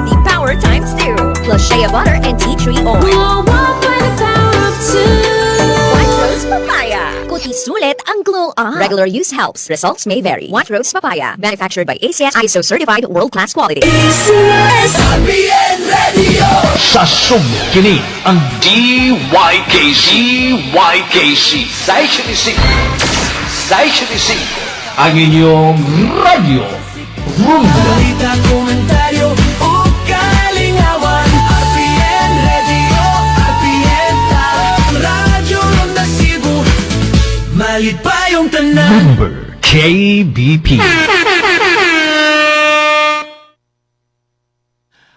The power times 2 plus shea butter and tea tree oil. White rose papaya. Kuti sulit ang glow up. Regular use helps. Results may vary. White rose papaya. Manufactured by ACS ISO certified world-class quality. RPN Radio. Sa sumkini ang DYKC Sai ang inyong radyo Rumba. Balita, komentaryo o kalingawan. RPN Radio, RPN Ang radyo Ronda Cebu. Malit pa yung tanan. Number KBP.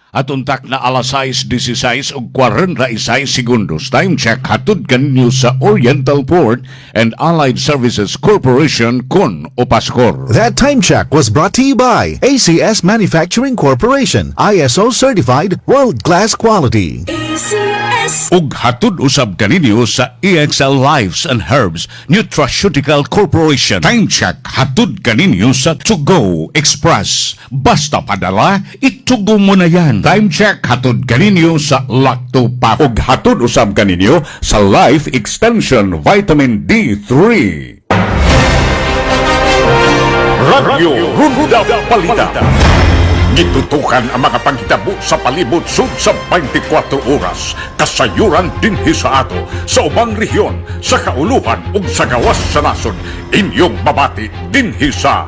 At untak na alas 6:16 ug 46 segundos. Time check hatod kaninyo sa Oriental Port and Allied Services Corporation kon Opaskor. That time check was brought to you by ACS Manufacturing Corporation, ISO certified world-class quality. Ug hatod usab kaninyo sa EXL Lives and Herbs Nutraceutical Corporation. Time check hatod kaninyo sa To Go Express. Basta padala, itugo mo na yan. Time check hatod kaninyo sa Lactopath. Ug hatod usab kaninyo sa Life Extension Vitamin D3. Radyo Runda Balita. Gitutukan ang mga panghitabo sa palibot sud sa 24 oras. Kasayuran dinhi sa ato, sa ubang rehiyon, sa kauluhan ug sa gawas sa nasod. Inyong mabati dinhi sa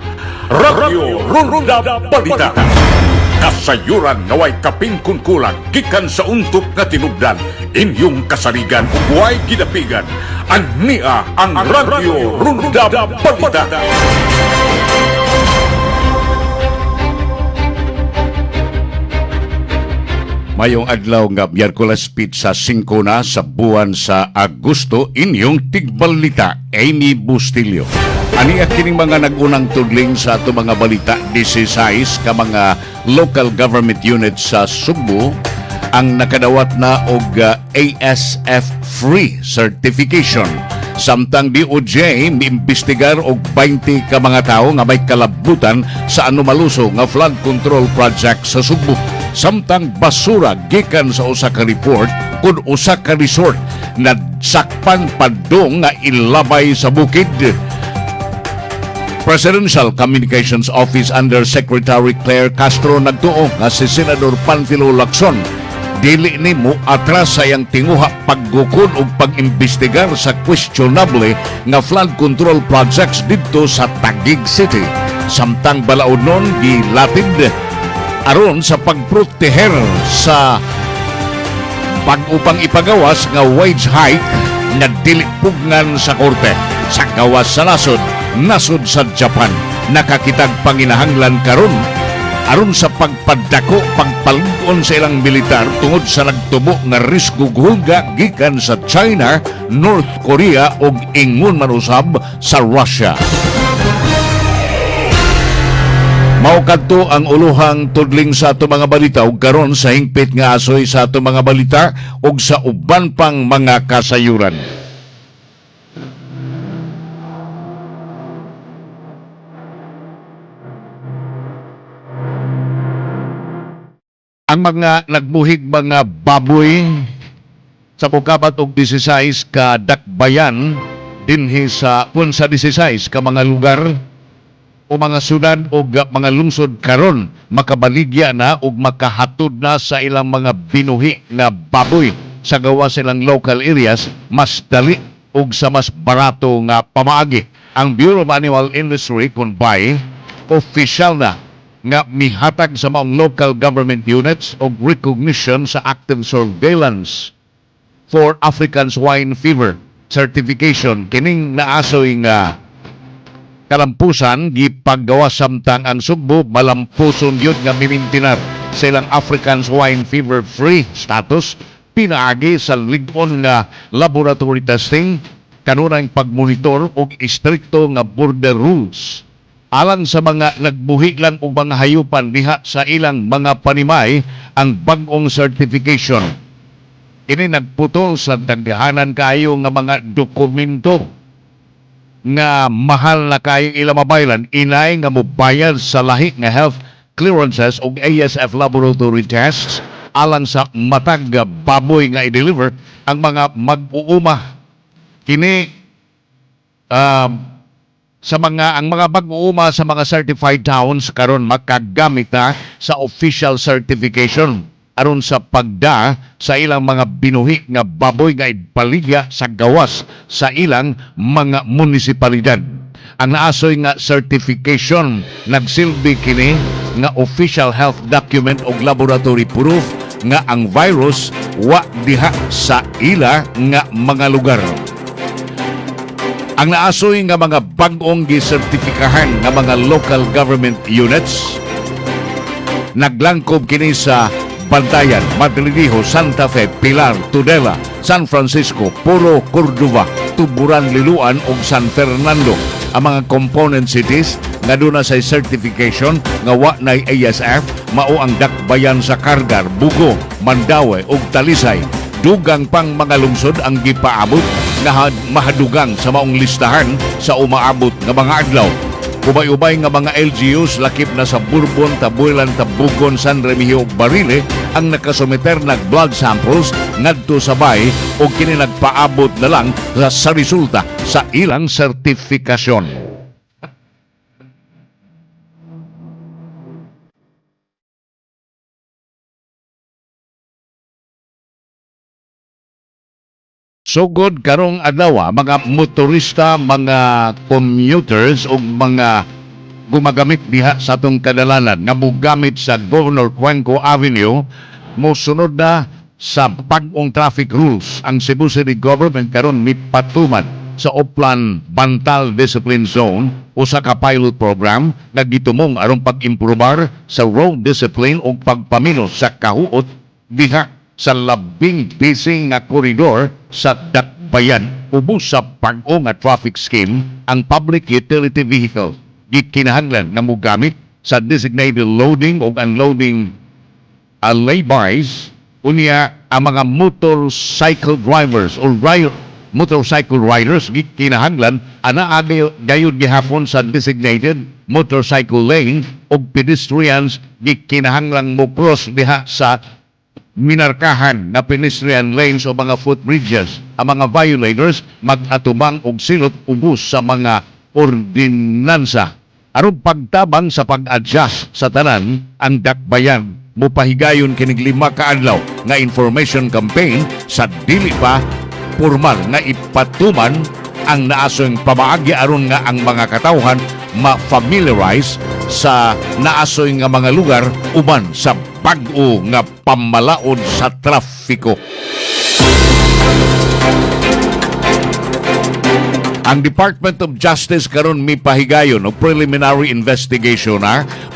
Radyo Runda Balita. Kasayuran naway kapingkunkulan gikan sa untop nga tinubdan. Inyong kasaligan ug way gidapigan. Ania ang Radyo Runda Balita. Mayong adlaw nga Miyerkules sa 5 na sa buwan sa Agosto, inyong tigbalita, Amy Bustillo. Ani kining mga nagunang tudling sa ato mga balita 16 ka mga local government units sa Subo ang nakadawat na og ASF Free Certification. Samtang DOJ miimbestigar og 20 ka mga tao nga may kalabutan sa anomaluso nga flood control project sa Subo. Samtang basura gikan sa usa ka report kun usa ka resort na sakpan padong nga ilabay sa bukid. Presidential Communications Office Under Secretary Claire Castro nagtuo nga si Senador Panfilo Lacson dili ni mo atras sayang tinguha paggukod ug pag-imbestigar sa questionable nga flood control projects didto sa Taguig City. Samtang balaod nun gilatid aron sa pagproteher sa pag-upang ipagawas nga wage hike nga dili pugnan sa korte. Sa gawas sa nasod sa Japan, nakakitag panginahanglan karon aron sa pagpadako pagpalig-on sa ilang militar tungod sa nagtubo nga risgo hulga gikan sa China, North Korea ug ingon man usab sa Russia. Mao kadto ang uluhang tudling sa ato mga balita ug karon sa hingpit nga asoy sa ato mga balita ug sa uban pang mga kasayuran. Ang mga nagbuhig mga baboy sa pukabat og 16 ka dakbayan dinhi sa punsa 16 ka mga lugar o mga syudad o mga lungsod karon makabaligya na o makahatod na sa ilang mga binuhi nga baboy sa gawa silang local areas mas dali o sa mas barato nga pamaagi. Ang Bureau of Animal Industry kunbay official na nga mihatag sa mga local government units o recognition sa active surveillance for African swine fever certification. Kining naasoy nga kalampusan gipagawa samtang ang Sugbo malampuson yun nga mimintinar sa ilang African swine fever free status pinaagi sa ligon nga laboratory testing kanunang pagmonitor og istrikto nga border rules alang sa mga nagbuhi lang og mga hayupan diha sa ilang mga panimay ang bag-ong certification. Ini nagputol sa daghanan kayo nga mga dokumento nga mahal na kayong ilang mabaylan, inay nga mobayad sa lahi nga health clearances o ASF laboratory tests alang sa matag nga baboy nga i-deliver ang mga mag-uuma. Kini sa mga mag-uuma sa mga certified towns karon makagamit na sa official certification aron sa pagda sa ilang mga binuhi nga baboy nga ipaligya sa gawas sa ilang mga munisipalidad. Ang naasoy nga certification nagsilbi kini nga official health document o laboratory proof nga ang virus wa diha sa ila nga mga lugar. Ang naasoy nga mga bag-ong gisertifikahan nga mga local government units naglangkob kini sa Bantayan, Madrilejo, Santa Fe, Pilar, Tudela, San Francisco, Puro, Cordova, Tuburan, Liloan ug San Fernando. Ang mga component cities nga doon na sa certification nga wa na ASF mao ang Dakbayan sa Kargar, Bugo, Mandaue ug Talisay. Dugang pang mga lungsod ang gipaabot nga mahadugang sa maong listahan sa umaabot nga mga adlaw. Ubay-ubay nga mga LGUs lakip na sa Bourbon, Tabuelan, Tabugon, San Remigio ug Barile ang nakasumiter nag blood samples ngadto sa bay o kini nagpaabot na lang sa resulta sa ilang sertifikasyon. Sugod karong adlaw mga motorista, mga commuters o mga gumagamit diha sa atong kadalanan nga mogamit sa Governor Cuenco Avenue mosunod na sa pag-ong traffic rules. Ang Cebu City Government karon mipatuman sa Oplan Bantal Discipline Zone usa ka pilot program nga gitumong aron pag-improbar sa road discipline o pagpaminos sa kahuot diha sa labing busy nga koridor sa Dakbayan. Ubos sa pag-o nga traffic scheme ang public utility vehicle gikinahanglan nga mogamit sa designated loading o unloading laybys. Unya ang mga motorcycle drivers o motorcycle riders gikinahanglan ana gayud gihapon sa designated motorcycle lane o pedestrians gikinahanglan mo cross diha sa minarkahan na pedestrian lanes o mga footbridges. Ang mga violators mag-atubang og silot ubos sa mga ordinansa. Aron pagtabang sa pag-adjust sa tanan, ang Dakbayan mupahigayon kining 5 ka adlaw nga information campaign sa dili pa formal nga ipatuman ang naasoy pamaagi aron nga ang mga katawhan ma-familiarize sa naasoy nga mga lugar uban sa bag-o nga pamalaod sa trafiko. Ang Department of Justice karon mipahigayon og preliminary investigation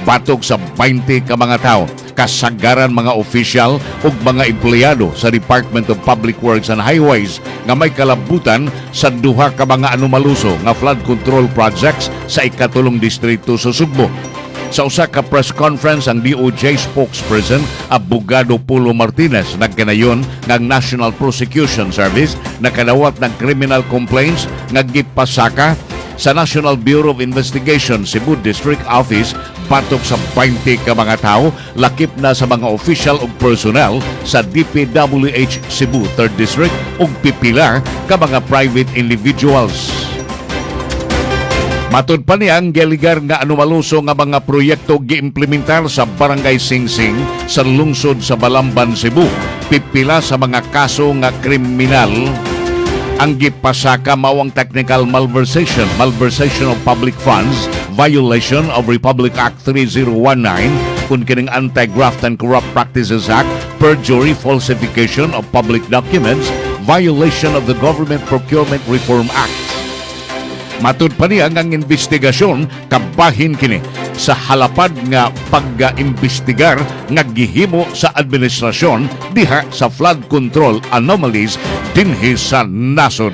batok sa 20 ka mga tao, kasagaran mga opisyal ug mga empleyado sa Department of Public Works and Highways nga may kalabutan sa duha ka mga anomaluso nga flood control projects sa ikatulong distrito sa Sugbo. Sa usa ka press conference ang DOJ spokesperson Abogado Pulo Martinez nagkanayon nga National Prosecution Service nakadawat ng criminal complaints nga gipasaka sa National Bureau of Investigation Cebu District Office patok sa 20 ka mga tao lakip na sa mga official ug personnel sa DPWH Cebu 3rd District ug pipila ka mga private individuals. Matod pa niya ang geligar nga anomaluso nga mga proyekto giimplementar sa Barangay Singsing sa lungsod sa Balamban, Cebu. Pipila sa mga kaso nga kriminal ang gipasaka mawang technical malversation of public funds, violation of Republic Act 3019, kun kining Anti-Graft and Corrupt Practices Act, perjury, falsification of public documents, violation of the Government Procurement Reform Act. Matud pa niya ang investigasyon kabahin kini sa halapad nga pag-imbestigar nga gihimo sa administrasyon diha sa flood control anomalies dinhi sa nasod.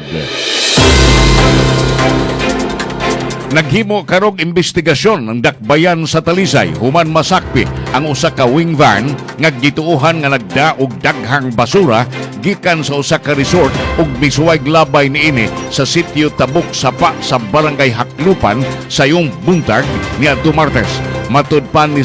Naghimo karog investigasyon ang Dakbayan sa Talisay human masakpi ang usa ka wing van nga gituohan nga nagdaog daghang basura gikan sa usa ka resort ug misuway labay niini sa sitio Tabuk Sapa sa Barangay Haklupan sayong buntag niadto Martes. Matud pa ni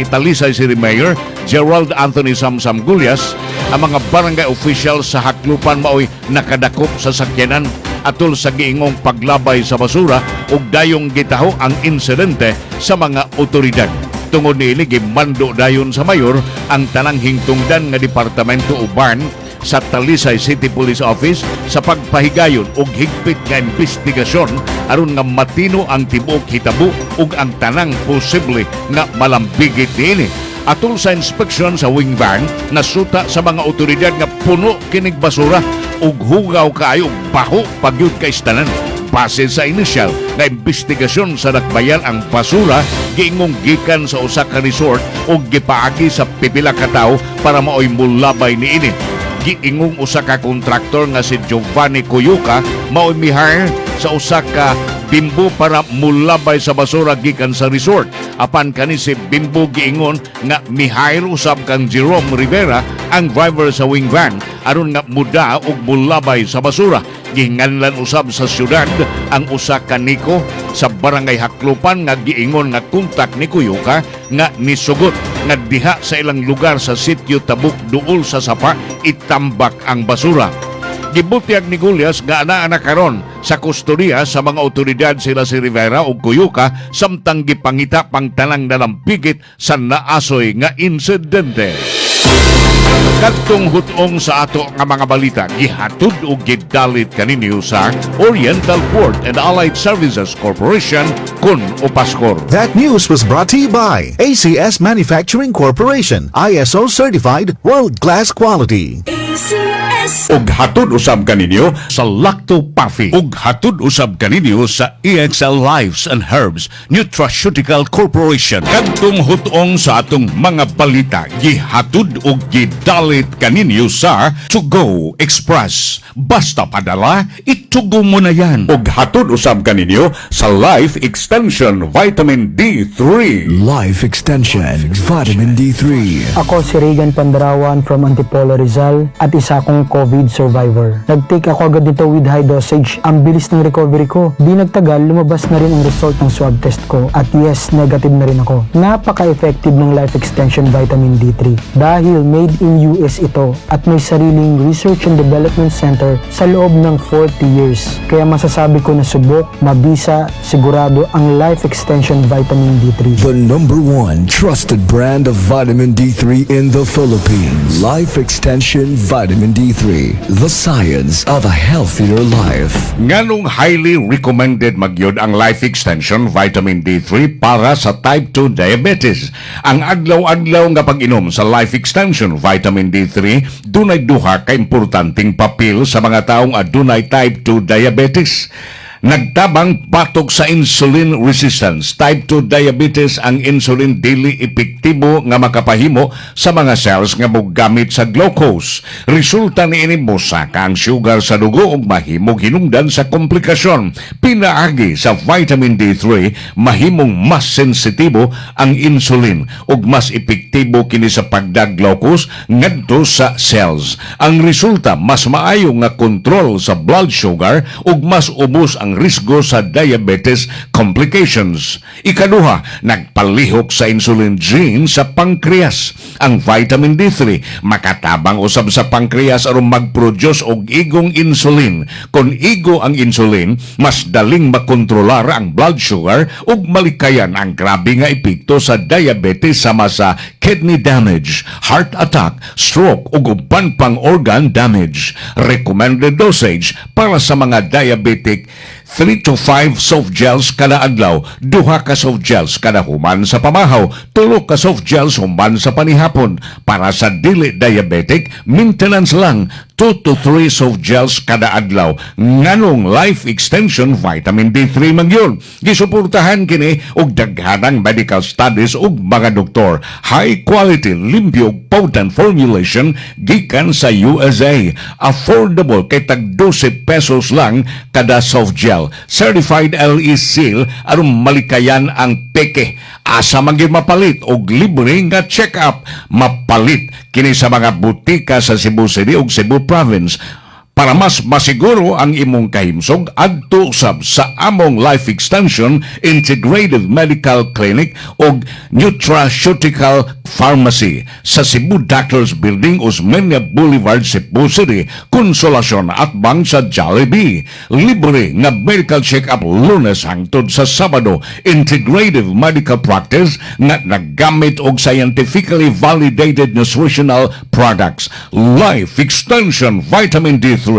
Talisay City Mayor Gerald Anthony Samsam Gulyas, ang mga barangay official sa Haklupan mao'y nakadakop sa sakyanan atol sa giingong paglabay sa basura ug dayong gitaho ang insidente sa mga otoridad. Tungod niini gimando dayon sa mayor ang tanang hingtungdan nga departamento uban sa Talisay City Police Office sa pagpahigayon og higpit nga investigasyon aron nga matino ang tibuok hitabo ug ang tanang posible nga malambigit niini. Atol sa inspeksyon sa wing van, nasuta sa mga otoridad nga puno kinig basura ug hugaw kaayo ug baho pagyud ka istanan. Base sa inisyal na investigasyon sa Dakbayan, ang basura giingong gikan sa usa ka resort ug gipaagi sa pipila ka tawo para maoy mulabay niini. Giingong usa ka kontraktor nga si Giovanni Coyuca maoy mi-hire sa usa ka bimbo para mulabay sa basura gikan sa resort. Apan kani si bimbo giingon nga mi-hire usab kang Jerome Rivera ang driver sa wing van aron nga muda og mulabay sa basura. Gihinganlan usab sa syudad ang usa ka niko sa barangay Haklupan nga giingon nga kontak ni Coyuca nga nisugot nga diha sa ilang lugar sa sitio Tabuk duol sa sapa itambak ang basura. Gibutiag ni Gulyas nga anaa karon sa kustodiya sa mga otoridad sila si Rivera ug Coyuca samtang gipangita pang tanang nalampigit sa naasoy nga insidente. Kadtong hutong sa ato nga mga balita, gihatud o gidalit kaninyo sa Oriental Port and Allied Services Corporation kun Opaskor. That news was brought to you by ACS Manufacturing Corporation, ISO certified world-class quality. Ug hatud usab kaninyo sa Lacto Puffy. Ug hatud usab kaninyo sa EXL Lives and Herbs Nutraceutical Corporation. Kadtong hutong sa atong mga balita, gihatud ug gidalit kaninyo sa To Go Express. Basta padala, itugo mo na yan. Ug hatud usab kaninyo sa Life Extension Vitamin D3. Life Extension Vitamin D3. Ako si Regan Pandarawan from Antipolo Rizal at isa akong COVID survivor. Nag-take ako agad nito with high dosage. Ang bilis ng recovery ko. Di nagtagal, lumabas na rin ang result ng swab test ko. At yes, negative na rin ako. Napaka-effective ng Life Extension Vitamin D3. Dahil made in US ito at may sariling Research and Development Center sa loob ng 40 years. Kaya masasabi ko na subok, mabisa, sigurado ang Life Extension Vitamin D3. The #1 trusted brand of vitamin D3 in the Philippines. Life Extension Vitamin D3. The science of a healthier life. Nganong highly recommended magyod ang Life Extension Vitamin D3 para sa type 2 diabetes. Ang adlaw-adlaw nga pag-inom sa Life Extension Vitamin D3 dunay duha ka importanteng papel sa mga taong adunay type 2 diabetes. Nagtabang batok sa insulin resistance. Type 2 diabetes, ang insulin dili epektibo nga makapahimo sa mga cells nga mogamit sa glucose. Resulta niini mosaka ang sugar sa dugo ug mahimong hinungdan sa komplikasyon. Pinaagi sa vitamin D3, mahimong mas sensitibo ang insulin ug mas epektibo kini sa pagdag glucose ngadto sa cells. Ang resulta, mas maayo nga kontrol sa blood sugar ug mas ubos ang risgo sa diabetes complications. Ikaduha, nagpalihok sa insulin gene sa pancreas. Ang vitamin D3 makatabang usab sa pancreas aron mag-produce og igong insulin. Kung igo ang insulin, mas daling makontrolar ang blood sugar ug malikayan ang grabe nga epekto sa diabetes sama sa kidney damage, heart attack, stroke ug uban pang organ damage. Recommended dosage para sa mga diabetic 3 to 5 soft gels kada adlaw, 2 ka soft gels kada human sa pamahaw, 3 ka soft gels human sa panihapon. Para sa dili diabetic, maintenance lang, 2 to 3 soft gels kada adlaw. Nganong Life Extension Vitamin D3 man yun. Gisuportahan kini og daghanang medical studies ug mga doktor. High quality, limpyo, potent formulation gikan sa USA. Affordable kay tag 12 pesos lang kada soft gel. Certified LE seal aron malikayan ang peke. Asa man gyud mapalit og libre nga check-up. Mapalit kini sa mga butika sa Cebu City ug Cebu Province. Para mas masiguro ang imong kahimsog, adto usab sa among Life Extension Integrated Medical Clinic o Nutraceutical Pharmacy sa Cebu Doctors Building, Osmeña Boulevard, Cebu City, Consolacion at bang sa Jollibee. Libre nga medical check-up Lunes hangtod sa Sabado. Integrative medical practice nga naggamit og scientifically validated nutritional products. Life Extension Vitamin D3.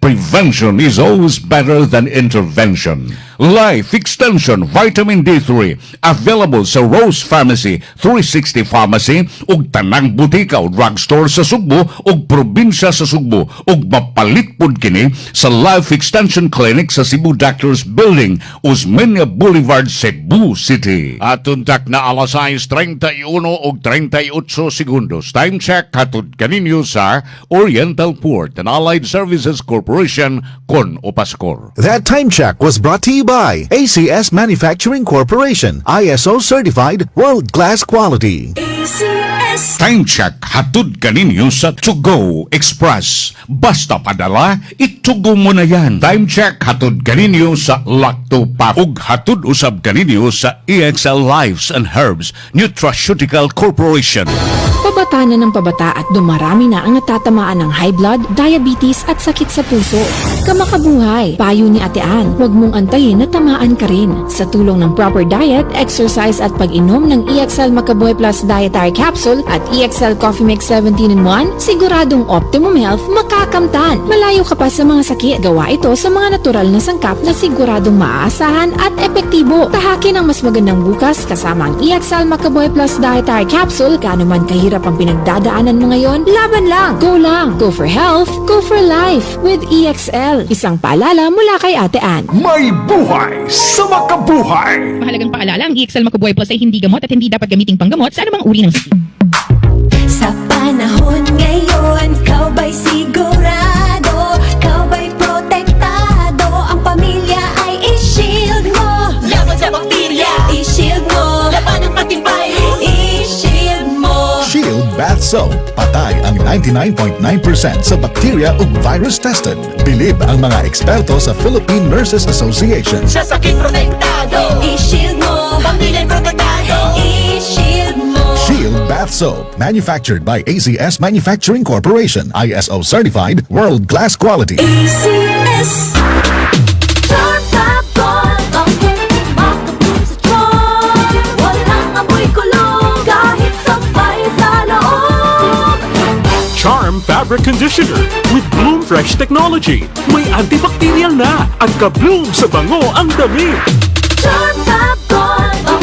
Prevention is always better than intervention. Life Extension Vitamin D3 available sa Rose Pharmacy, 360 Pharmacy ug tanang butika o drugstore sa Sugbo ug probinsya sa Sugbo ug mapalit pud kini sa Life Extension Clinic sa Cebu Doctors Building, Osmeña Boulevard, Cebu City. Atuntak na alas 6:31 ug 38 segundos. Time check hatod kaninyo sa Oriental Port and Allied Services Corporation kon Opaskor. That time check was brought to you by ACS Manufacturing Corporation, ISO certified world-class quality. Time check hatod kaninyo sa To Go Express. Basta padala, itugo mo na yan. Time check hatod kaninyo sa Lacto Pack ug hatod usab kaninyo sa EXL Lives and Herbs Nutraceutical Corporation. Pabata na ng pabata at dumarami na ang natatamaan ng high blood, diabetes at sakit sa puso. Kamakabuhay, payo ni Ate Ann, huwag mong antayin na tamaan ka rin. Sa tulong ng proper diet, exercise at pag-inom ng EXL Macabuhay Plus Dietary Capsule at EXL Coffee Mix 17-in-1, siguradong optimum health makakamtan. Malayo ka pa sa mga sakit. Gawa ito sa mga natural na sangkap na siguradong maaasahan at epektibo. Tahakin ang mas magandang bukas kasama ang EXL Macabuhay Plus Dietary Capsule. Gaano man kahirap ang pinagdadaanan mo ngayon, laban lang. Go lang. Go for health. Go for life. With EXL. Isang paalala mula kay Ate Ann. May buhay sa makabuhay! Mahalagang paalala, ang EXL Macabuhay Plus ay hindi gamot at hindi dapat gamiting panggamot sa anumang uri ng sakit. Sa panahon ngayon, ikaw ba'y sigurado? Ikaw ba'y protektado? Ang pamilya ay i-shield mo. Laban sa bakterya, I-shield mo. laban ng ating virus. I-shield mo. Shield Bath Soap. Patay ang 99.9% sa bacteria ug virus tested. Bilib ang mga eksperto sa Philippine Nurses Association. Sa sakit protektado, I-shield mo. pamilya'y protektado. I-shield mo. Shield Bath Soap. Manufactured by ACS Manufacturing Corporation. ISO certified world-class quality. ACS. Chartabon, ang makabog sa tiyan. Walang amoy kulong kahit sabay sa loob. Charm Fabric Conditioner with Bloom Fresh Technology. May antibacterial na at ka-bloom sa bango ang damit. Chartabon, ang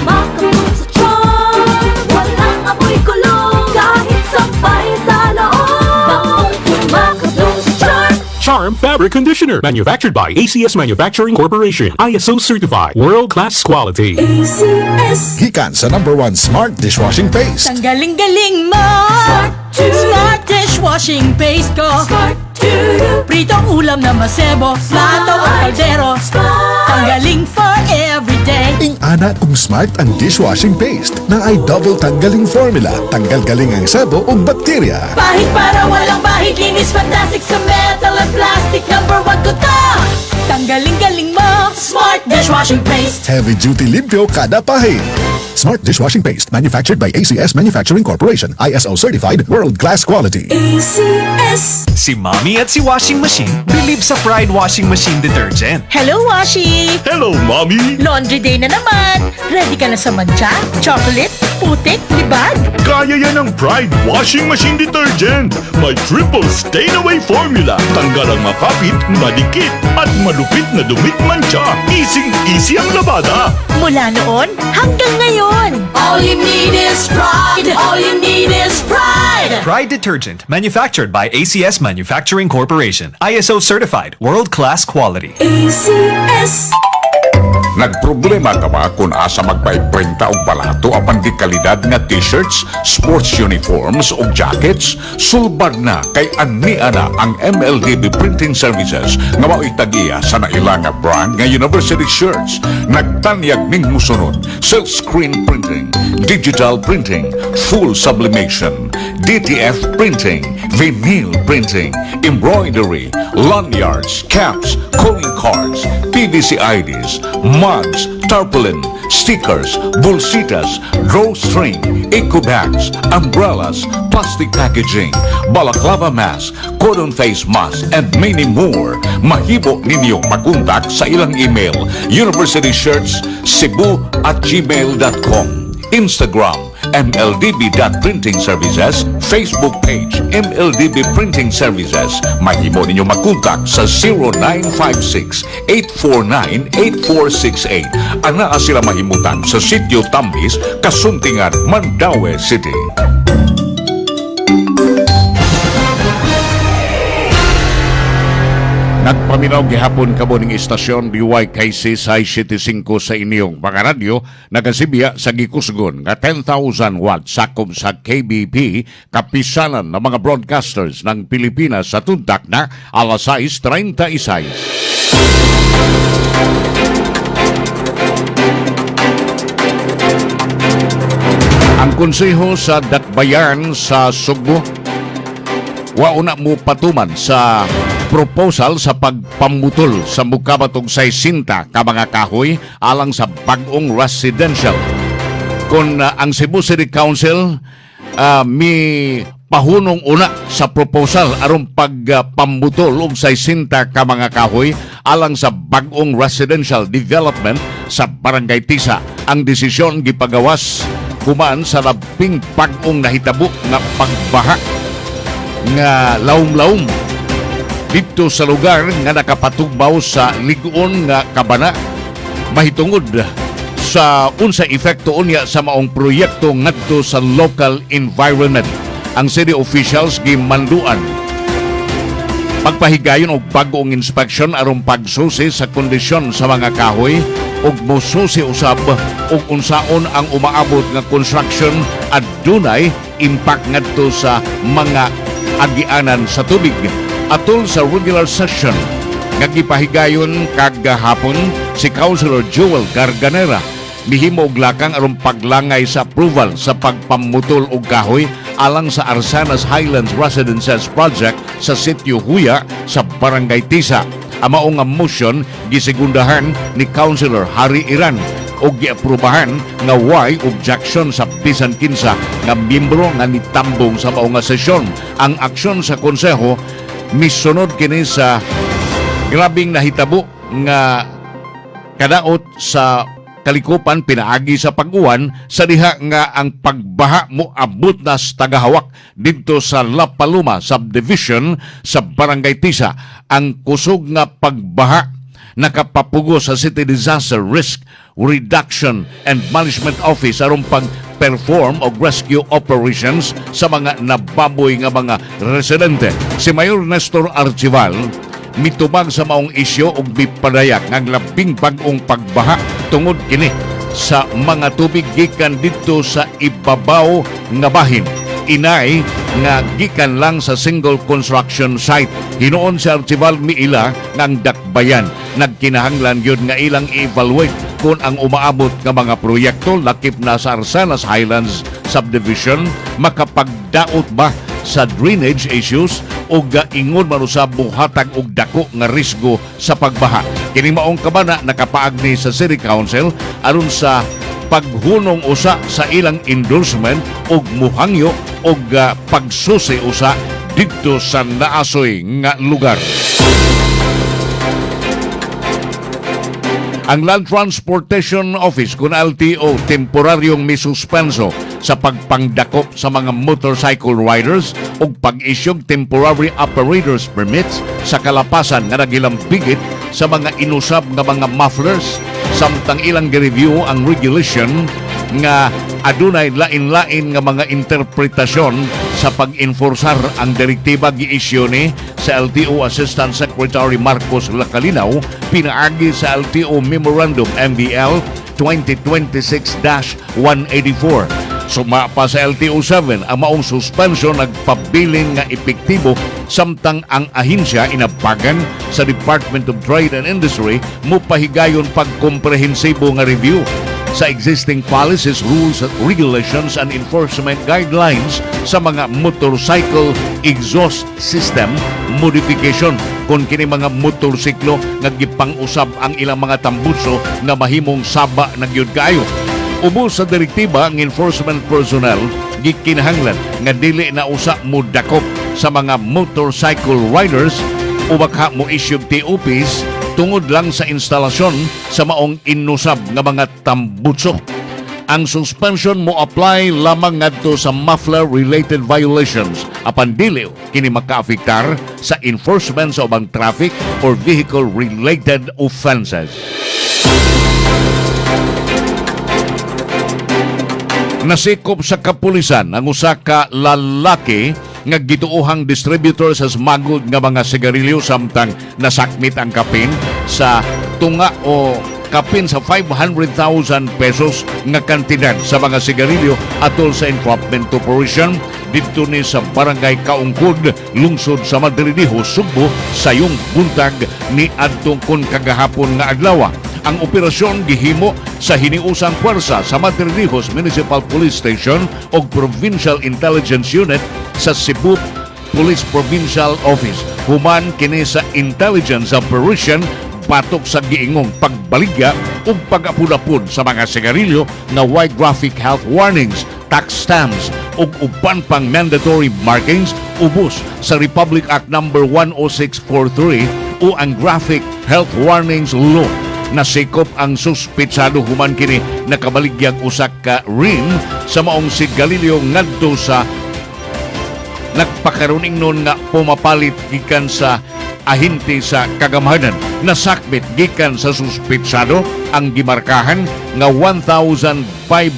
makabog sa tiyan. Walang amoy kulong kahit sabay sa loob. Makabog sa tiyan. Charm Fabric Conditioner. Manufactured by ACS Manufacturing Corporation. ISO certified. World-class quality. ACS. Gikan sa #1 Smart Dishwashing Paste. Ang galing-galing mo. Smart dishwashing paste ko. Pritong ulam na masebo, plato o kaldero. Tanggaling for everyday. Ing-ana kung smart ang dishwashing paste na ay double tanggaling formula. Tanggal galing ang sebo o bakterya. Bahid para walang bahid, linis fantastic sa metal at plastic. #1 ko to. Tanggaling-galing mo. Smart dishwashing paste. Heavy duty limpyo kada pahid. Smart Dishwashing Paste. Manufactured by ACS Manufacturing Corporation. ISO certified world-class quality. ACS. Si Mommy at si Washing Machine believe sa Pride Washing Machine Detergent. Hello, Washi! Hello, Mommy! Laundry day na naman. Ready ka na sa mancha, chocolate, putik, libag? Kaya yan ang Pride Washing Machine Detergent. May triple stain-away formula. Tanggal ang makapit, madikit, at malupit na dumit mancha. Easy ang labada. Mula noon hanggang ngayon. All you need is pride. All you need is pride. Pride Detergent, manufactured by ACS Manufacturing Corporation. ISO certified, world-class quality. ACS. Nagproblema ka ba kung asa magpaimprinta og balato apan di kalidad nga t-shirts, sports uniforms ug jackets? Sulbad na kay ani ana ang MLDB Printing Services nga mao itagiya sa naila nga brand nga university shirts. Nagtanyag ning musunod: silk screen printing, digital printing, full sublimation, DTF Printing, Vinyl Printing, Embroidery, Lanyards, Caps, Calling Cards, PVC IDs, Mugs, Tarpaulin, Stickers, Bolsitas, Drawstring, Eco Bags, Umbrellas, Plastic Packaging, Balaclava Mask, Cordon Face Mask, and many more. Mahimo ninyong makontak sa ilang email, universityshirts@cebu@gmail.com, Instagram, mldb.printing services, Facebook page, MLDB Printing Services. Mahimo ninyo makontak sa 0956-849-8468. Anaa sila mahimutan sa Sitio Tambis, Kasuntingan, Mandaue City. Nagpaminaw gihapon kamo ning istasyon DYKC 675 sa inyong mga radyo nagasibya sa gikusgon nga 10,000 watts sakop sa KBP kapisanan ng mga broadcasters ng Pilipinas sa tuntak na alas 6:36. Ang konseho sa Dakbayan sa Sugbo wauna mo patuman sa proposal sa pagpamutol sa mukabatog 60 ka mga kahoy alang sa bagong residential. Kung ang Cebu City Council mi pahunong una sa proposal aron pagpamutol og 60 ka mga kahoy alang sa bagong residential development sa Barangay Tisa. Ang desisyon gipagawas kumaan sa labing bagong nahitabo nga pagbaha nga laum-laum dito sa lugar nga nakapatugbaw sa ligon nga kabana mahitungod sa unsa epekto unya sa maong proyekto ngadto sa local environment. Ang city officials gimanduan pagpahigayon og bag-ong inspection aron pagsusi sa kondisyon sa mga kahoy ug mosusi usab og unsaon ang umaabot nga construction at dunay impact ngadto sa mga agianan sa tubig. Atol sa regular session nga gipahigayon kagahapon si Councilor Joel Garganera mihimo og lakang aron paglangay sa approval sa pagpamutol og kahoy alang sa Arsanas Highlands Residences Project sa Sitio Huya sa Barangay Tisa. Ang mao nga motion gisigundahan ni Councilor Harry Iran o giaprubahan nga way objection sa bisan kinsa nga miyembro nga nitambong sa mao nga sesyon. Ang aksyon sa konseho misunod kini sa grabing nahitabo nga kadaot sa kalikupan pinaagi sa pag-uwan sa diha nga ang pagbaha mo abot na sa tagahawak dito sa La Paloma subdivision sa Barangay Tisa. Ang kusog nga pagbaha nakapapugo sa City Disaster Risk Reduction and Management Office aron pag-perform og rescue operations sa mga nababoy nga mga residente. Si Mayor Nestor Archival mitubag sa maong isyo og bipadayak ng labing bag-ong pagbaha tungod kini sa mga tubig gikan dito sa ibabaw nga bahin. Inay nga gikan lang sa single construction site. Hinuon si Archival miila ng Dakbayan. Nagkinahanglan yun nga ilang i-evaluate kung ang umaabot nga mga proyekto lakip na sa Arsanas Highlands Subdivision makapagdaot ba sa drainage issues o ingon man sa buhatag og dako nga risgo sa pagbaha. Kini maong kabana nakapaagni sa City Council aron sa paghunong usa sa ilang endorsement og muhangyo og pagsusi usa dito sa naasoy nga lugar. Ang Land Transportation Office kun LTO temporaryong misuspenso sa pagpangdakop sa mga motorcycle riders ug pag-isyog temporary operators permits sa kalapasan nga nagilambigit sa mga inusab nga mga mufflers samtang ilang gi-review ang regulation nga adunay lain-lain nga mga interpretasyon sa pag-enforsar ang direktiba gi-isyu ni sa LTO Assistant Secretary Marcos Lacalinaw pinaagi sa LTO Memorandum MVL 2026-184. Suma pa sa LTO 7 ang maong suspension nagpabilin nga epektibo samtang ang ahensya inabagan sa Department of Trade and Industry mo pahigayon pagkomprehensibo nga review sa existing policies, rules, regulations, and enforcement guidelines sa mga motorcycle exhaust system modification kung kini mga motorsiklo nga gipang-usab ang ilang mga tambuso nga mahimong saba na gyud kaayo. Ubos sa direktiba ang enforcement personnel gikinahanglan nga dili na usa mo dakop sa mga motorcycle riders o baka mo issue TOPs tungod lang sa instalasyon sa maong inusab nga mga tambutso. Ang suspension mo apply lamang ngadto sa muffler-related violations apan dili kini makaafektar sa enforcement sa ubang traffic or vehicle-related offenses. Nasikop sa kapulisan ang usa ka lalaki nga gituohang distributor sa smuggled nga mga sigarilyo samtang nasakmit ang kapin sa tunga o kapin sa 500,000 pesos nga kantidad sa mga sigarilyo atol sa entrapment operation dito ni sa Barangay Kaungkod, lungsod sa Madridijos, Sugbo, sayong buntag ni adtong kon kagahapon nga adlaw. Ang operasyon gihimo sa hiniusang puwersa sa Madridijos Municipal Police Station o Provincial Intelligence Unit sa Cebu Police Provincial Office. Human kini sa intelligence operation batok sa giingong pagbaligya ug pag-apud-apud sa mga sigarilyo na wide graphic health warnings, tax stamps ug uban pang mandatory markings ubos sa Republic Act No. 10643 o ang Graphic Health Warnings Law. Nasikop ang suspitsado human kini nakabaligyang usak ka rim sa maong sigarilyo ngadto sa nagpakaroning nun nga pumapalit gikan sa ahinti sa kagamhanan. Nasakbit gikan sa suspitsado ang gimarkahan nga 1,005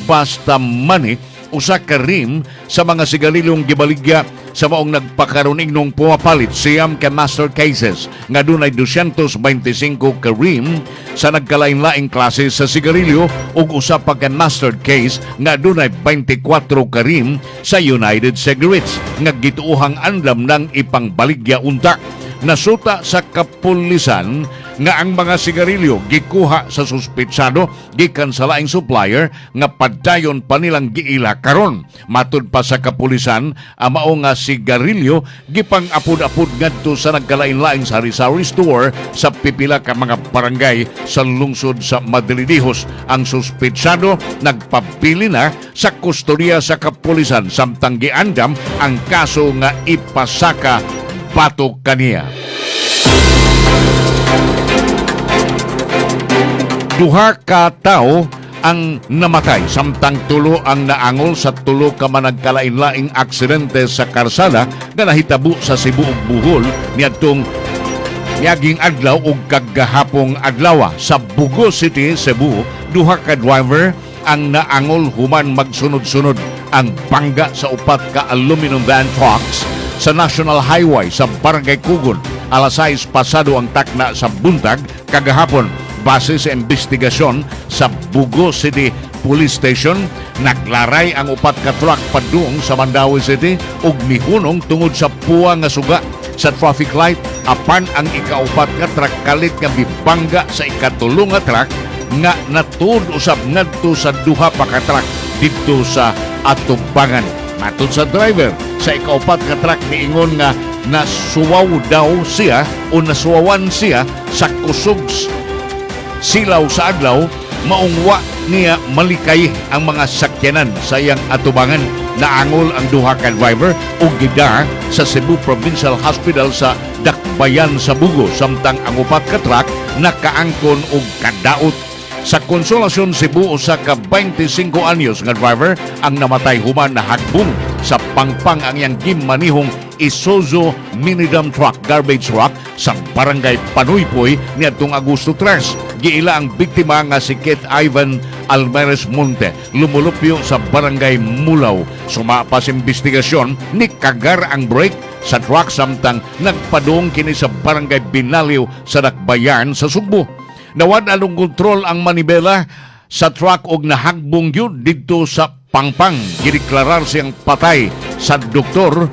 basta money usa ka rim sa mga sigarilyong gibaligya sa maong nagpakaroning nung pumapalit siyam ka master cases nga dunay 225 ka rim sa nagkalain-laing klase sa sigarilyo ug usa pa ka master case nga dunay 24 ka rim sa United Cigarettes nga gituohang andam ng ipangbaligya unta. Nasuta sa kapulisan nga ang mga sigarilyo gikuha sa suspitsado gikan sa laing supplier nga padayon pa nilang giila karon. Matud pa sa kapulisan, ang mao nga sigarilyo gipang apud-apud ngadto sa nagkalain-laing sari-sari store sa pipila ka mga barangay sa lungsod sa Madridijos. Ang suspitsado nagpabili na sa kustodiya sa kapulisan samtang giandam ang kaso nga ipasaka batok kaniya. Duha ka tao ang namatay samtang tulo ang naangol sa tulo ka managkalain-laing aksidente sa karsada nga nahitabo sa Cebu ug Bohol niadtong miaging adlaw ug kagahapong adlaw. Sa Bugo City, Cebu, duha ka driver ang naangol human magsunod-sunod ang bangga sa upat ka aluminum van trucks sa National Highway sa Barangay Kugon. Alas 6 pasado ang takna sa buntag kagahapon. Base sa investigasyon sa Bugo City Police Station, naglaray ang upat ka truck padung sa Mandawi City ug mihunong tungod sa puwa nga suga sa traffic light apan ang ikaupat nga truck kalit nga bibangga sa ikatulo nga truck nga natud usab ngadto sa duha pa ka truck didto sa atubangan. Matod sa driver, sa ikaupat nga truck niingon nga nasuwaw daw siya o nasuwawan siya sa kusog silaw sa adlaw, maungwa niya malikay ang mga sakyanan sa iyang atubangan. Naangol ang duha ka driver o gida sa Cebu Provincial Hospital sa Dakbayan sa Bugo samtang ang upat ka truck nakaangkon og kadaot. Sa Consolacion, Cebu, usa ka 25 anyos nga driver ang namatay human na hagbong sa pangpang ang iyang gimanihong Isuzu mini-dump truck, garbage truck sa Barangay Panuypoy niadtong Agosto 3. Giila ang biktima nga si Kit Ivan Alvarez Monte, lumulupyo sa Barangay Mulaw. Sumapa sa investigasyon, ni kagar ang brake sa truck samtang nagpadung kini sa Barangay Binaliw sa Dakbayan sa Sugbo. Nawad along kontrol ang manibela sa truck og nahagbong yun dito sa pangpang. Gideklarar siyang patay sa doktor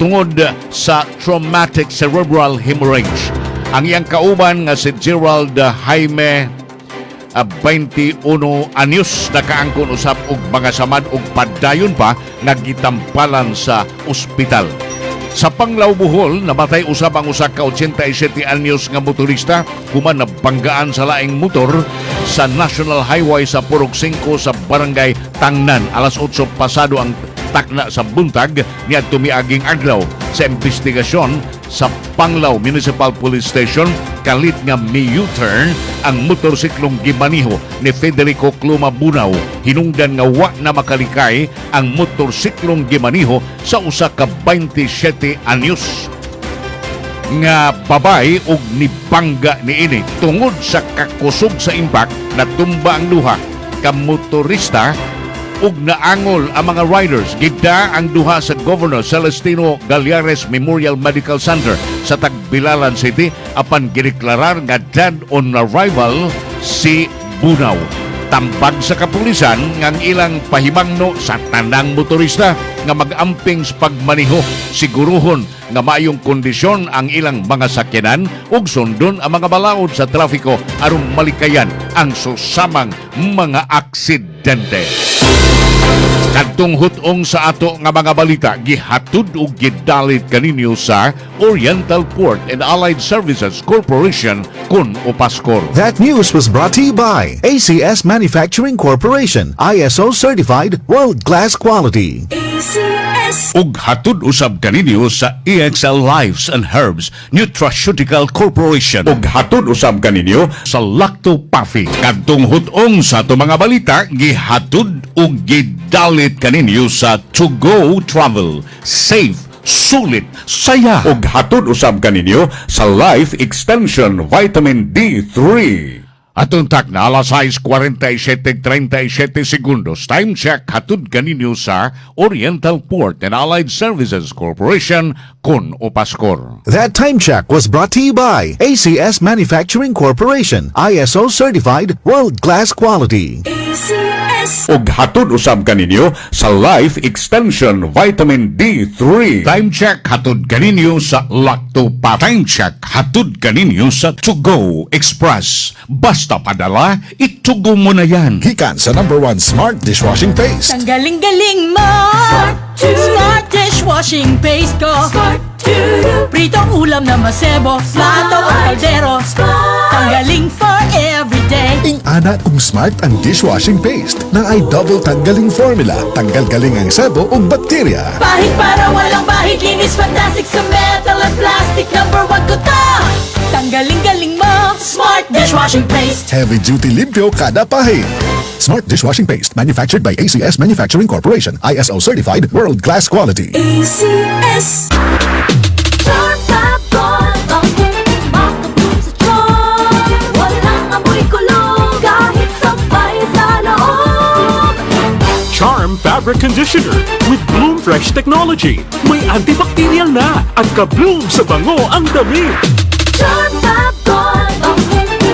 tungod sa traumatic cerebral hemorrhage. Ang iyang kauban nga si Gerald Jaime 21 anyos na kaangkon usab og mga samad ug padayon pa nga gitampalan sa ospital. Sa Panglao, Bohol, namatay usab ang usa ka 87 anyos nga motorista human nabanggaan sa laing motor sa National Highway sa Purok 5 sa Barangay Tangnan. Alas 8 pasado ang takna sa buntag niadto miaging adlaw. Sa investigasyon sa Panglao Municipal Police Station, kalit nga mi-U-turn ang motorsiklong gimaniho ni Federico Cluma Bunao. Hinungdan nga wa na makalikay ang motorsiklong gimaniho sa usa ka 27 anyos nga babay ug nibangga niini tungod sa kakusog sa impact na tumba ang duha ka motorista ug naangol ang mga riders. Gidda ang duha sa Governor Celestino Gallares Memorial Medical Center sa Tagbilaran City apan gideklarar nga dead on arrival si Bunao. Tambag sa kapulisan ngang ilang pahimangno sa tanang motorista nga mag-amping sa pagmaniho, siguruhon nga maayong kondisyon ang ilang mga sakyanan ug sundon ang mga balaod sa trafiko aron malikayan ang susamang mga aksidente. Kadtong hutong sa ato nga mga balita, gihatud ug gidalit kaninyo sa Oriental Port and Allied Services Corporation kun Opaskor. That news was brought to you by ACS Manufacturing Corporation, ISO certified, world-class quality. Ug hatud usab kaninyo sa EXL Lives and Herbs Nutraceutical Corporation. Ug hatud usab kaninyo sa Lacto Puffy. Kadtong hutong sa ato mga balita, gihatud ug gidalit kaninyo sa To Go Travel. Safe, sulit, saya. Ug hatod usab kaninyo sa Life Extension Vitamin D3. Atong takna alas 6:47:37 segundos. Time check hatod kaninyo sa Oriental Port and Allied Services Corporation kun Opaskor. That time check was brought to you by ACS Manufacturing Corporation, ISO certified, world-class quality. Ug hatod usab kaninyo sa Life Extension Vitamin D3. Time check hatod kaninyo sa Lacto Pa. Time check hatod kaninyo sa To Go Express. Basta padala, itugo mo na yan. Gikan sa #1 Smart Dishwashing Paste. Ang galing-galing mo! Smart dishwashing paste ko. Pritong ulam na masebo, plato o kaldero. Tanggaling for everyday. Ingana kung smart ang dishwashing paste na ay double tanggaling formula. Tanggal galing ang sebo o bakterya. Pahit para walang bahid, linis fantastic sa metal at plastic. #1 ko to! Tanggaling-galing mo! Smart dishwashing paste. Heavy duty limpyo kada pahid. Smart Dishwashing Paste, manufactured by ACS Manufacturing Corporation, ISO certified, world-class quality. ACS. Charm Fabric Conditioner with Bloom Fresh Technology. May antibacterial na at ka-bloom sa bango ang damit. Charm Fab-Gone,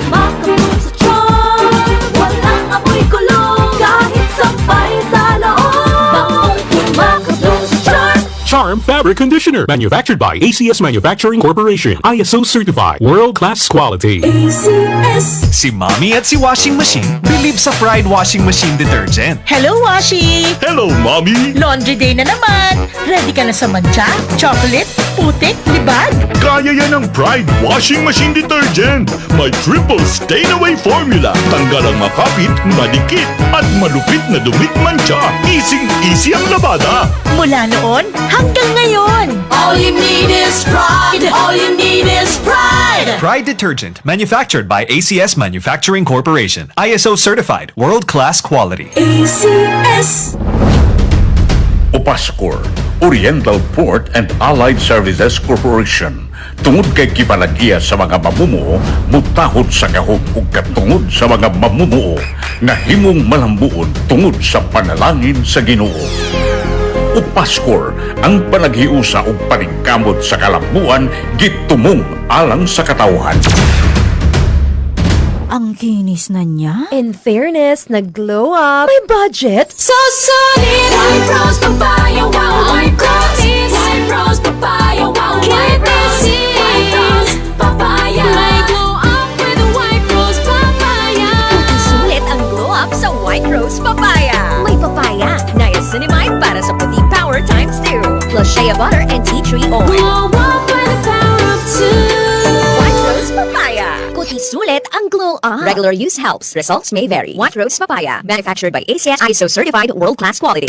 makabloom sa charm. Walang amoy kulong, kahit sabay sa loob. Bangong makabloom sa charm. Charm Fabric Conditioner, manufactured by ACS Manufacturing Corporation, ISO certified, world-class quality. ACS. Si Mommy at si Washing Machine believe sa Pride Washing Machine Detergent. Hello, Washi! Hello, Mommy! Laundry day na naman! Ready ka na sa mancha, chocolate, putik, libag? Kaya yan ang Pride Washing Machine Detergent. May triple stain-away formula. Tanggal ang makapit, madikit, at malupit na dumit mancha. Easy ang labada. Mula noon hanggang ngayon. All you need is pride. All you need is pride. Pride Detergent, manufactured by ACS Manufacturing Corporation, ISO certified, world-class quality. ACS. Opaskor, Oriental Port and Allied Services Corporation. Tungod kay kipalagiya sa mga mamumuo, mutahod sa kahog ug katungod sa mga mamumuo nga himong malambuon tungod sa panalangin sa Ginoo. Opaskor, ang panaghiusa ug paningkamot sa kalambuan gitumong alang sa katawhan. Ang kinis na niya. In fairness, nag-glow up. May budget. So solid! White Rose Papaya, wow! White Rose! White Rose Papaya, wow! White Rose! White Rose Papaya! May glow up with White Rose Papaya! Tree Oil. Glow up by the power of two. White Rose Papaya. Kutis sulit ang glow up. Regular use helps. Results may vary. White Rose Papaya. Manufactured by ACS ISO certified world-class quality.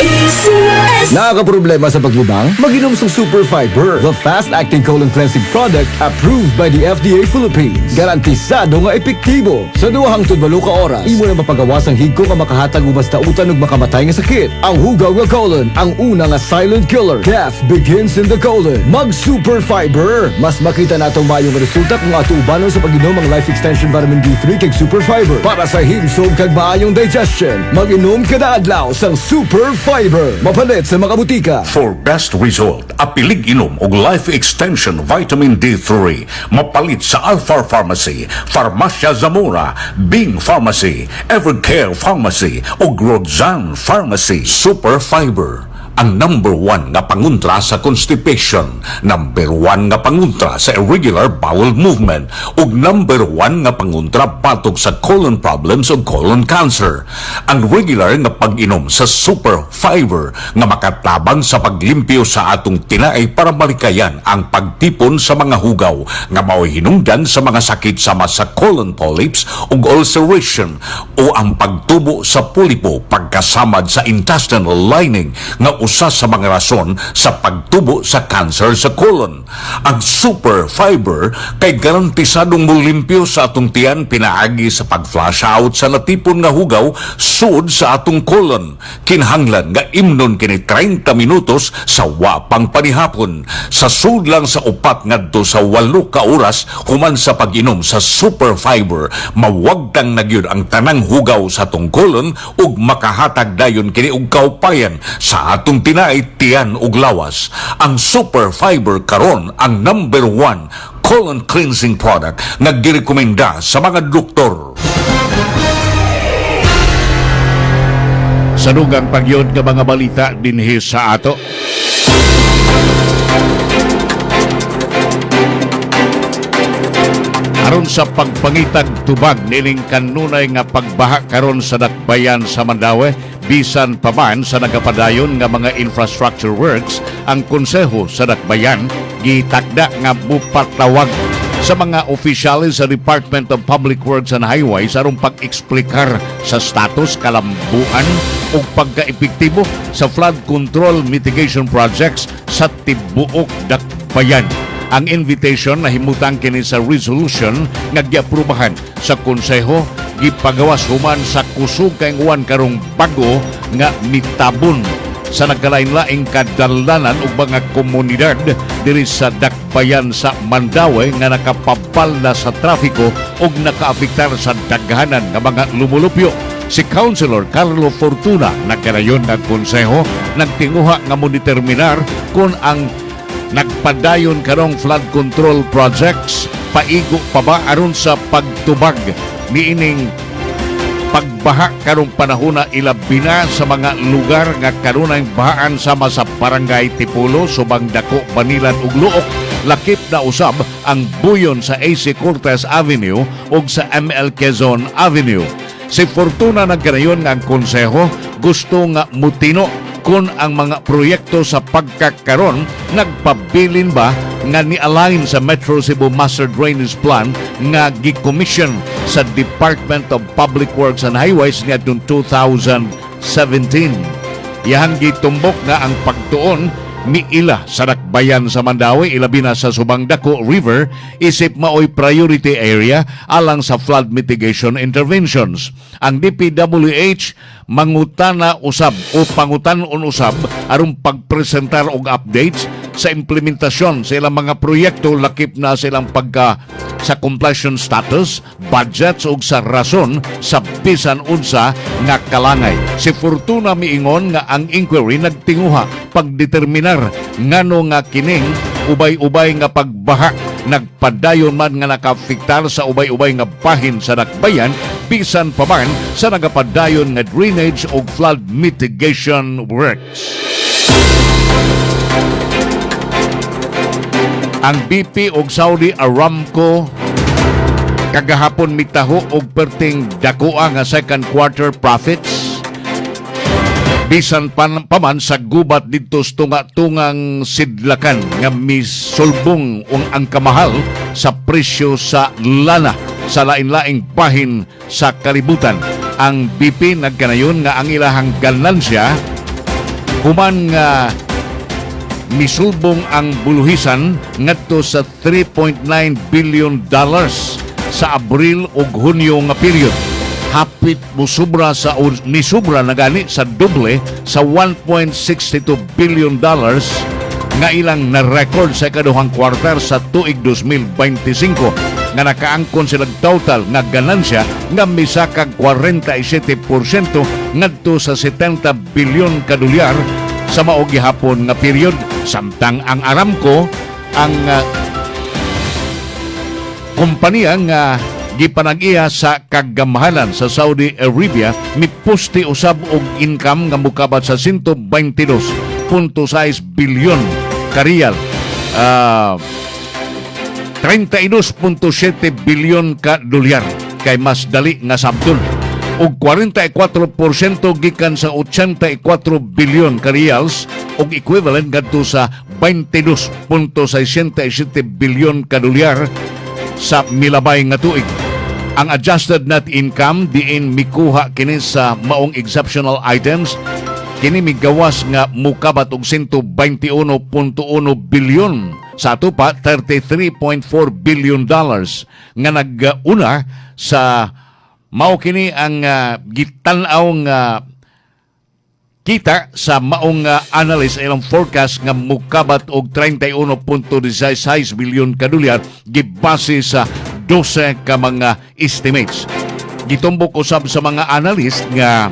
Nakakaproblema sa paglibang? Mag-inom sa Super Fiber, the fast-acting colon cleansing product approved by the FDA Philippines. Garantisado nga epektibo. Sa duhang tudbalo ka oras, imo na mapagawas ang higko nga makahatag og basta utan ug makamatay nga sakit. Ang hugaw nga colon, ang una nga silent killer. Death begins in the colon. Mag Super Fiber. Mas makita natong mayong resulta kung ato ubanon sa pag-inom ang Life Extension Vitamin D3 kag Super Fiber para sa himsog kag maayong digestion. Mag-inom kada adlaw sang Super Fiber. Mapalit sa mga butika. For best result, apilig inom og Life Extension Vitamin D3 mapalit sa Alpha Pharmacy, Farmacia Zamora, Bing Pharmacy, Evercare Pharmacy ug Rodzan Pharmacy. Super Fiber, ang number 1 nga panguntra sa constipation, number 1 nga panguntra sa irregular bowel movement, ug number 1 nga panguntra patog sa colon problems ug colon cancer. Ang regular nga pag-inom sa Super Fiber nga makatabang sa paglimpyo sa atong tinaay para malikayan ang pagtipon sa mga hugaw nga mao'y hinungdan sa mga sakit sama sa colon polyps ug ulceration o ang pagtubo sa pulipo pagkasamad sa intestinal lining nga usa sa mga rason sa pagtubo sa cancer sa colon. Ang Super Fiber kay garantisadong mulimpyo sa atong tiyan pinaagi sa pag-flush out sa natipon nga hugaw sud sa atong colon. Kinahanglan nga imnon kini 30 minutos sa wapang panihapon. Sa sud lang sa 4 ngadto sa 8 ka oras human sa pag-inom sa Super Fiber, mawagtang nagyud ang tanang hugaw sa atong colon ug makahatag dayon kini og kaupayan sa atong tinaay tiyan ug lawas. Ang Super Fiber karon ang number 1 colon cleansing product nga girekomenda sa mga doktor. Sa dugang pagyod nga mga balita dinhi sa ato. Aron sa pagpangitag tubag nining kanunay nga pagbaha karon sa dakbayan sa Mandaue, bisan pa man sa nagapadayon nga mga infrastructure works, ang konseho sa dakbayan gitakda nga mupatawag sa mga opisyalis sa Department of Public Works and Highways aron pag-eksplikar sa status, kalambuan ug pagkaepektibo sa flood control mitigation projects sa tibuok dakbayan. Ang invitation na himutang kini sa resolution nga giaprubahan sa konseho gipagawas human sa kusog kay uwan karong bago nga mitabon sa nagkalain-laing kadalanan ug mga komunidad diri sa dakbayan sa Mandaue nga nakapabal na sa trafiko ug nakaapektar sa daghanan nga mga lumulupyo. Si Councilor Carlo Fortuna nagkarayon ng konseho nagtinguha nga mo determinar kung ang nagpadayon karong flood control projects paigo pa ba aron sa pagtubag niining pagbaha karong panahona ilabi na sa mga lugar nga kanunay bahaan sama sa Barangay Tipulo, Subang Dako, Banilan ug Luok. Lakip na usab ang buyon sa AC Cortez Avenue ug sa ML Quezon Avenue. Si Fortuna nagkanayon nga ang konseho gusto nga mutino kung ang mga proyekto sa pagkakaron nagpabilin ba nga ni-align sa Metro Cebu Master Drainage Plan nga gi-commission sa Department of Public Works and Highways nga 2017. Iyang gitumbok nga ang pagtuon miila sa dakbayan sa Mandaue ilabi na sa Subang Dako River isip maoy priority area alang sa flood mitigation interventions. Ang DPWH mangutana usab o pangutanon usab aron pagpresentar og updates sa implementasyon sa ilang mga proyekto lakip na silang pagka sa completion status, budgets ug sa rason sa bisan unsa nga kalangay. Si Fortuna miingon nga ang inquiry nagtinguha pagdeterminar ngano nga kining ubay-ubay nga pagbaha nagpadayon man nga nakaapektar sa ubay-ubay nga bahin sa dakbayan bisan pa man sa nagapadayon nga drainage ug flood mitigation works. Ang BP ug Saudi Aramco kagahapon mitaho og perting dakoa nga second quarter profits Bisan paman sa gubat dito sa tunga-tungang sidlakan nga misulbong ang kamahal sa presyo sa lana sa lain-laing bahin sa kalibutan. Ang BP nagkanayon nga ang ilahang ganansya human nga misulbong ang buluhisan ngadto sa $3.9 billion sa Abril ug Hunyo nga period. Hapit musubra sa nisubra na gani sa doble sa $1.62 billion nga ilang na-record sa ikaduhang kwartar sa tuig 2025 nga nakaangkon silang total nga ganansya nga misakag 47% ngadto sa 70 bilyon ka dolyar sa mao gihapon nga period. Samtang ang Aramco ang kompanya nga gipanag-iya sa kagamahalan sa Saudi Arabia mipusti usab og income nga mukabat sa 122.6 bilyon ka riyal. 32.7 bilyon ka dolyar kay mas dali nga sabton og 44% gikan sa 84 bilyon ka riyals og equivalent ngadto sa 22.67 bilyon ka dolyar sa milabay nga tuig. Ang adjusted net income diin mikuha kini sa maong exceptional items kini migawas nga mukabat og 121.1 bilyon sa ato pa $33.4 billion nga nag-una sa mao kini ang gitan-aw nga kita sa maong analyst ilang forecast nga mukabat og 31.16 bilyon ka dolyar gibase sa 12 ka mga estimates. Gitumbok usab sa mga analyst nga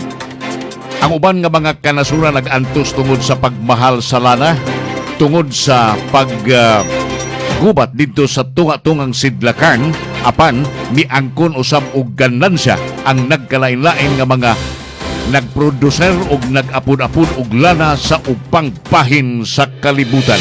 ang uban nga mga kanasuran nag-antos tungod sa pagmahal sa lana, tungod sa gubat dito sa tunga-tungang sidlakan, apan miangkon usab og ganansya ang nagkalain-lain nga mga nagproducer og nag-apod-apod og lana sa upang bahin sa kalibutan.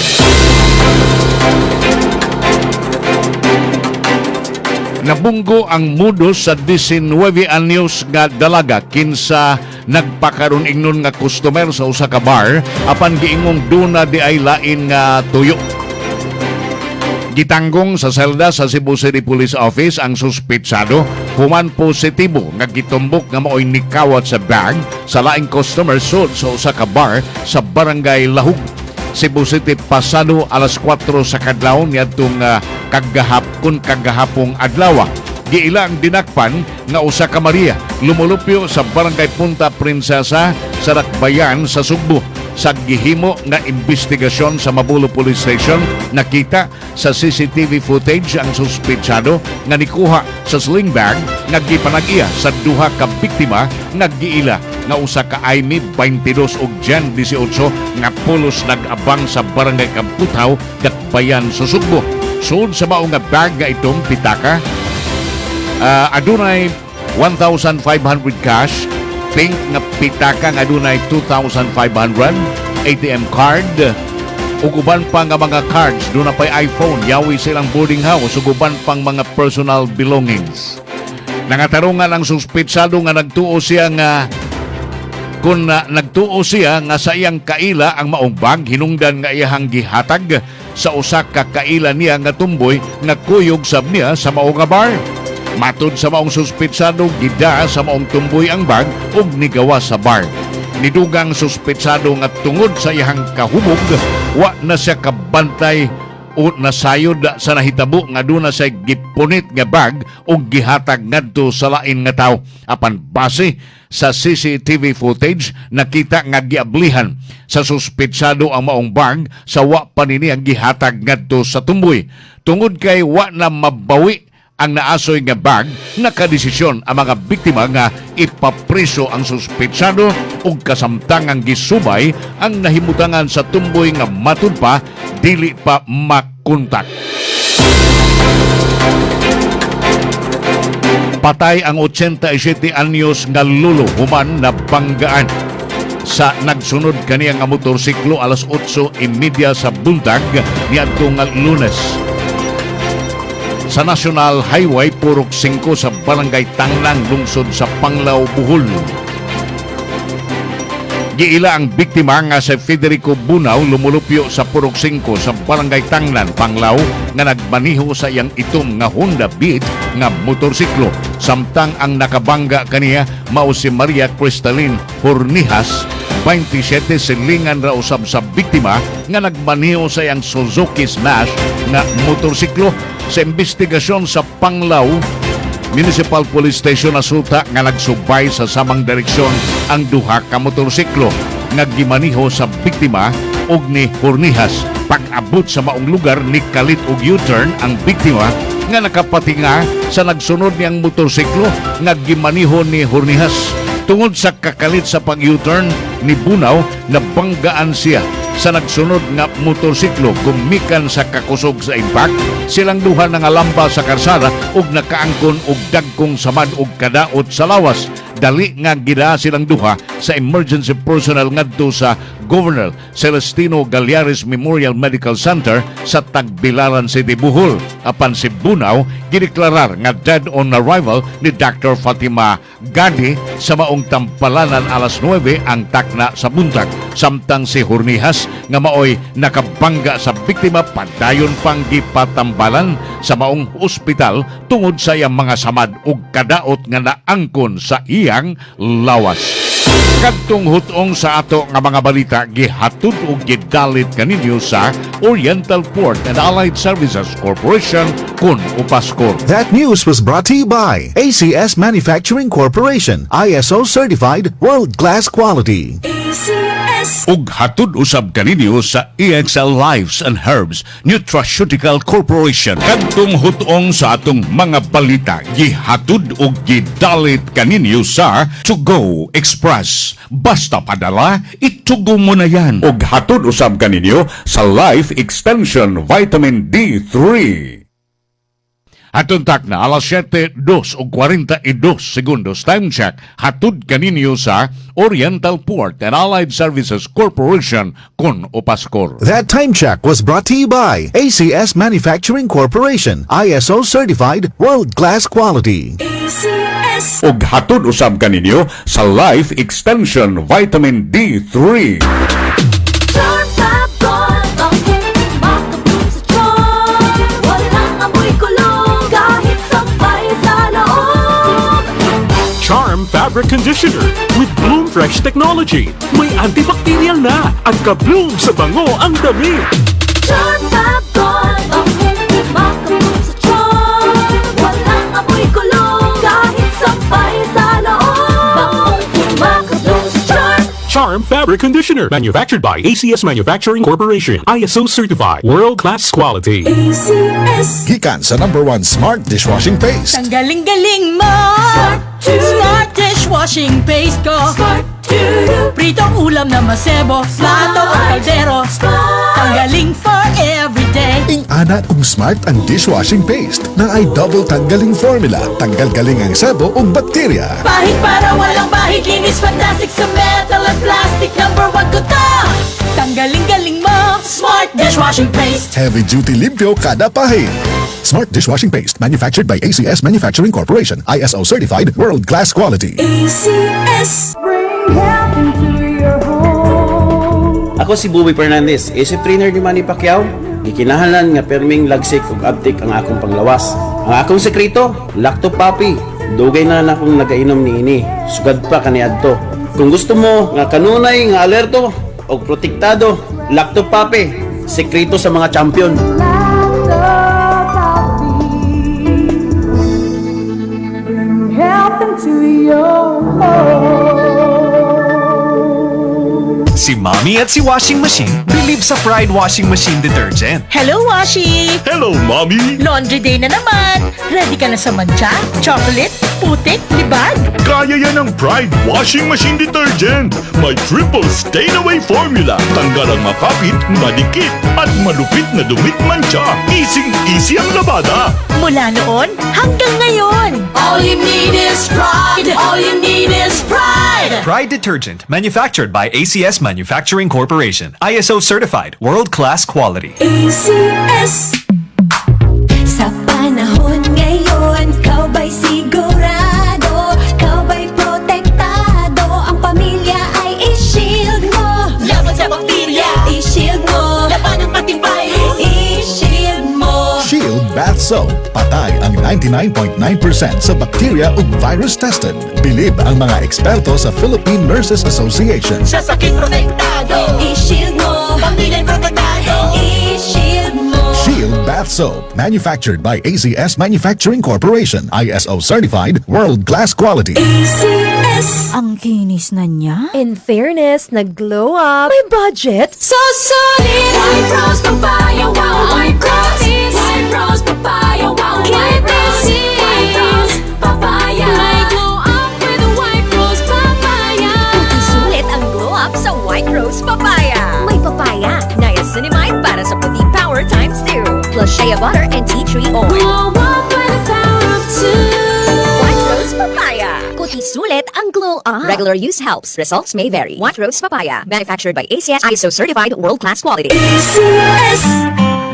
Nabunggo ang mudos sa 19 anyos nga dalaga kinsa nagpakaron ingnon nga customer sa usa ka bar apan giingong duna di ay lain nga tuyo. Gitanggong sa selda sa Cebu City Police Office ang suspetsado human positibo nga gitumbok nga maoy nikawat sa bag sa laing customer sud sa usa ka bar sa Barangay Lahug, Cebu City pasado alas 4 sa kadlawon niadtong kagahapong adlaw. Giila ang dinakpan nga usa ka Maria lumulupyo sa Barangay Punta Prinsesa sa Dakbayan sa Sugbo. Sa gihimo nga investigasyon sa Mabulo Police Station, nakita sa CCTV footage ang suspetsado nga nikuha sa sling bag nga gipanag-iya sa duha ka biktima nga giila nga usa ka Aimee 22 ug Jan 18 nga pulos nag-abang sa Barangay Kamputaw, Dakbayan sa Sugbo. Sud sa mao nga bag nga itong pitaka, adunay 1,500 cash, pink nga pitaka nga adunay 2,500, ATM card, ug uban pa nga mga cards, doon na pa'y iPhone, yawi silang boarding house, ug uban pang mga personal belongings. Nangatarungan ang suspetsado nga nagtuo siya nga kung nagtuo siya nga sa iyang kaila ang maong bag, hinungdan nga iyahang gihatag sa usa ka kaila niya nga tumboy nga kuyog sab niya sa maong nga bar. Matod sa maong suspetsado, gida sa maong tumboy ang bag ug nigawa sa bar. Nidugang suspetsado nga tungod sa iyang kahubog, wa na siya kabantay o nasayod sa nahitabo nga doon na siya gipunit nga bag o gihatag ngadto sa lain nga tao. Apan base sa CCTV footage, nakita nga giablihan sa suspetsado ang maong bag sa wa pa nini ang gihatag ngadto sa tumboy. Tungod kay wa na mabawi ang naasoy nga bag, nakadesisyon ang mga biktima nga ipapreso ang suspetsado ug kasamtangang gisubay ang nahimutangan sa tumboy nga matud pa dili pa makontak. Patay ang 87 anyos nga lulo human na banggaan sa nagsunod kaniya nga motorsiklo alas 8:30 sa buntag niadtong Lunes sa National Highway Purok 5 sa Barangay Tanglang, lungsod sa Panglao, Bohol. Giila ang biktima nga si Federico Bunaw lumulupyo sa Purok 5 sa Barangay Tanglan, Panglao nga nagmaniho sa iyang itom nga Honda Beat nga motorsiklo. Samtang ang nakabangga kaniya mao si Maria Cristalline Hornijas, 27, silingan ra usab sa biktima nga nagmaniho sa iyang Suzuki Smash nga motorsiklo. Sa investigasyon sa Panglao Municipal Police Station nasuta nga nagsubay sa samang direksyon ang duha ka motorsiklo nga gimaniho sa biktima ug ni Hornijas. Pag-abot sa maong lugar ni kalit og U-turn ang biktima nga nakapatinga sa nagsunod niyang motorsiklo nga gimaniho ni Hornijas. Tungod sa kakalit sa pag-U-turn ni Bunaw, nabanggaan siya sa nagsunod nga motorsiklo gumikan sa kakusog sa impact. Silang duha nangalamba sa karsada ug nakaangkon og dagkong samad og kadaot sa lawas. Dali nga gida silang duha sa emergency personnel ngadto sa Governor Celestino Gallares Memorial Medical Center sa Tagbilaran City, Bohol. Apan si Bunaw gideklarar nga dead on arrival ni Dr. Fatima Gadi sa maong tampalanan alas 9 ang takna sa buntag. Samtang si Hornijas nga maoy nakabangga sa biktima padayon pang gipatambalan sa maong ospital tungod sa iyang mga samad ug kadaot nga naangkon sa iyang lawas. Kadtong hutong sa ato nga mga balita gihatod ug gidalit kaninyo sa Oriental Port and Allied Services Corporation kun Upaskor. That news was brought to you by ACS Manufacturing Corporation, ISO certified world-class quality. Ug hatod usab kaninyo sa EXL Lives and Herbs Nutraceutical Corporation. Kadtong hutong sa atong mga balita gihatod ug gidalit kaninyo sa To Go Express. Basta padala, itugo mo na yan. Ug hatod usab kaninyo sa Life Extension Vitamin D3. Hatod tak na alas 7:02 ug 42 segundos time check. Hatod kaninyo sa Oriental Port and Allied Services Corporation kun Upaskor. That time check was brought to you by ACS Manufacturing Corporation, ISO certified world-class quality. Ug hatod usab kaninyo sa Life Extension Vitamin D3. Charm Fabric Conditioner with Bloom Fresh Technology. May antibacterial na at ka-bloom sa bango ang damit. Charm Fab-Gone, makabloom sa charm. Walang amoy kulong kahit sampay sa loob. Makabloom sa charm. Charm Fabric Conditioner, manufactured by ACS Manufacturing Corporation, ISO certified, world-class quality. ACS. Gikan sa #1 Smart Dishwashing Paste. Ang galing-galing mo! Smart dishwashing paste ko. Pritong ulam na masebo, plato o kaldero. Tanggaling for everyday. Ing-ana kung smart ang dishwashing paste na ay double tanggaling formula. Tanggal galing ang sebo o bakterya. Bahid para walang bahid, linis fantastic sa metal at plastic. #1 ko to! Tanggaling-galing mo, Smart dishwashing paste. Heavy duty limpyo kada pahid. Smart Dishwashing Paste, manufactured by ACS Manufacturing Corporation, ISO certified world-class quality. ACS. Bring health into your home. Ako si Buboy Fernandez, isip trainer ni Manny Pacquiao. Gikinahanglan nga perming lagsik ug abtik ang akong panglawas. Ang akong sekreto, Lacto Papi. Dugay na akong nagainom niini. Sugad pa kaniadto. Kung gusto mo nga kanunay nga alerto o protektado, Lacto Papi, sekreto sa mga champion. Health into your home. Si Mommy at si Washing Machine believe sa Pride Washing Machine Detergent. Hello, Washi! Hello, Mommy! Laundry day na naman! Ready ka na sa mancha, chocolate, putik, libag? Kaya yan ang Pride Washing Machine Detergent. May triple stain-away formula. Tanggal ang makapit, madikit, at malupit na dumit mancha. Easy ang labada. Mula noon hanggang ngayon. All you need is pride. All you need is pride. Pride Detergent, manufactured by ACS Manufacturing Corporation, ISO certified, world-class quality. ACS. Sa panahon ngayon, kau ba'y sigurado? Kau ba'y protektado? Ang pamilya ay i-shield. Bath Soap. Patay ang 99.9% sa bacteria ug virus tested. Bilib ang mga eksperto sa Philippine Nurses Association. Sa sakit protektado, I-shield mo, pamilya protektado. I-shield mo. Shield Bath Soap. Manufactured by ACS Manufacturing Corporation. ISO certified, world-class quality. ACS. Ang kinis na niya. In fairness, nag-glow up. May budget. So solid. White Rose Papaya, wow. White Rose. White Rose Papaya, wow. White Rose. White Rose Papaya. May glow up with the White Rose Papaya. Sulit ang glow up sa White Rose Papaya. May papaya, niacinamide para sa puti power times 2. Plus shea butter and tea tree oil. Glow up with the power of 2. White Rose Papaya. Kuti sulit ang glow up. Regular use helps. Results may vary. White Rose Papaya. Manufactured by ACS ISO certified world-class quality. ACS.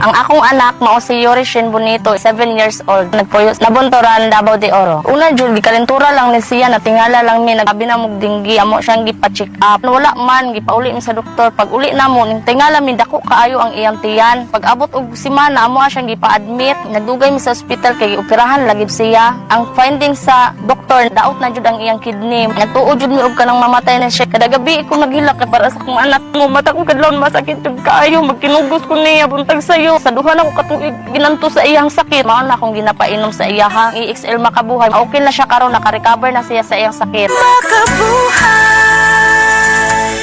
Ang akong anak mao si Yuri Shin Bonito, 7 years old. Nagpuyos nabuntoran Davao de Oro. Una jud gikalentura lang ni siya, natingala lang mi, nagabi na mog dinggi, amo siyang gipa-check up. Wala man gipauli mi sa doktor. Pag uli na mo, tingala mi dako kaayo ang iyang tiyan. Pag abot og semana amo siyang gipa-admit. Nagdugay mi sa ospital kay operahan lagib siya. Ang finding sa doktor, daot na jud ang iyang kidney. Nagtuo jud mi og kanang mamatay na siya. Kada gabi ko naghilak kay para sa akong anak mo. Mata ko kadlawon masakit jud kaayo, magkinugos ko niya buntag sayo. Sa duha na ko katuig ginanto sa iyang sakit. Mao na akong ginapainom sa iyahang EXL Makabuhay. Okay na siya karon, naka-recover na siya sa iyang sakit.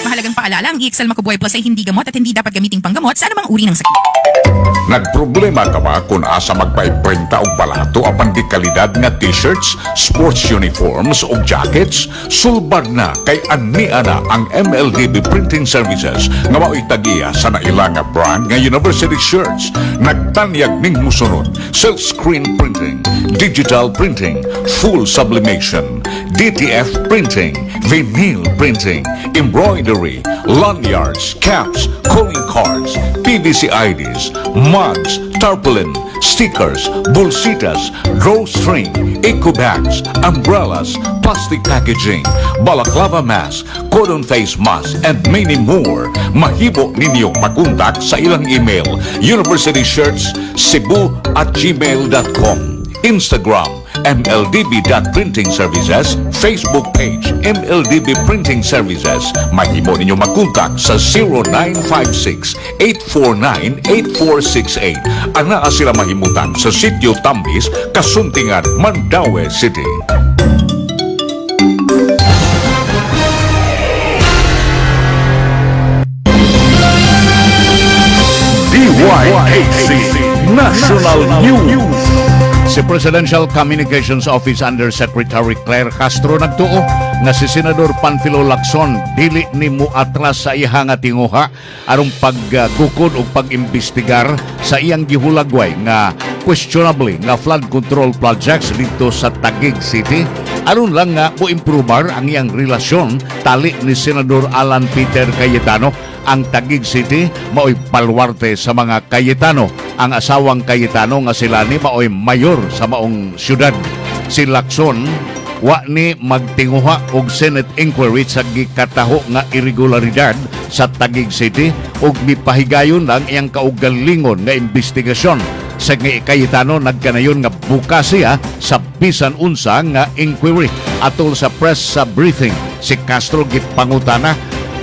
Mahalagang paalala, ang EXL Makubuhay Plus ay hindi gamot at hindi dapat gamiting panggamot sa anumang uri ng sakit. Nagproblema ka ba kung asa magpaimprinta og balato apan di kalidad nga t-shirts, sports uniforms o jackets? Sulbad na kay Ania na ang MLDB Printing Services nga mao'y tagiya sa naila nga brand nga university shirts. Nagtanyag ning musunod: silkscreen printing, digital printing, full sublimation, DTF printing, vinyl printing, embroidery, lanyards, caps, calling cards, PVC IDs, mugs, tarpaulin, stickers, bolsitas, drawstring, eco bags, umbrellas, plastic packaging, balaclava mask, cotton face mask, and many more. Mahimo ninyong makontak sa ilang email: universityshirts@cebu@gmail.com, Instagram MLDB.Printing Services, Facebook page MLDB Printing Services. Mahimo ninyo makontak sa 0956-849-8468. Anaa sila mahimutan sa Sitio Tambis, Kasuntingan, Mandaue City. DYHC National News. Si Presidential Communications Office Undersecretary Claire Castro nagtuo nga si Senador Panfilo Lacson dili ni muatras sa iyang nga tinguha arong pagkukod o pag-imbestigar sa iyang gihulagway nga questionably nga flood control projects dito sa Taguig City aron lang nga mo-improbar ang iyang relasyon tali ni Senador Alan Peter Cayetano. Ang Taguig City mao'y palwarte sa mga Cayetano. Ang asawang Cayetano nga sila ni mao'y mayor sa maong syudad. Si Lacson wa ni magtinguha og Senate inquiry sa gikataho nga irregularidad sa Taguig City ug mipahigayon lang iyang kaugalingon nga investigasyon. Sa Cayetano nagkanayon nga bukas siya sa bisan unsa nga inquiry. Atol sa press sa briefing, si Castro gipangutana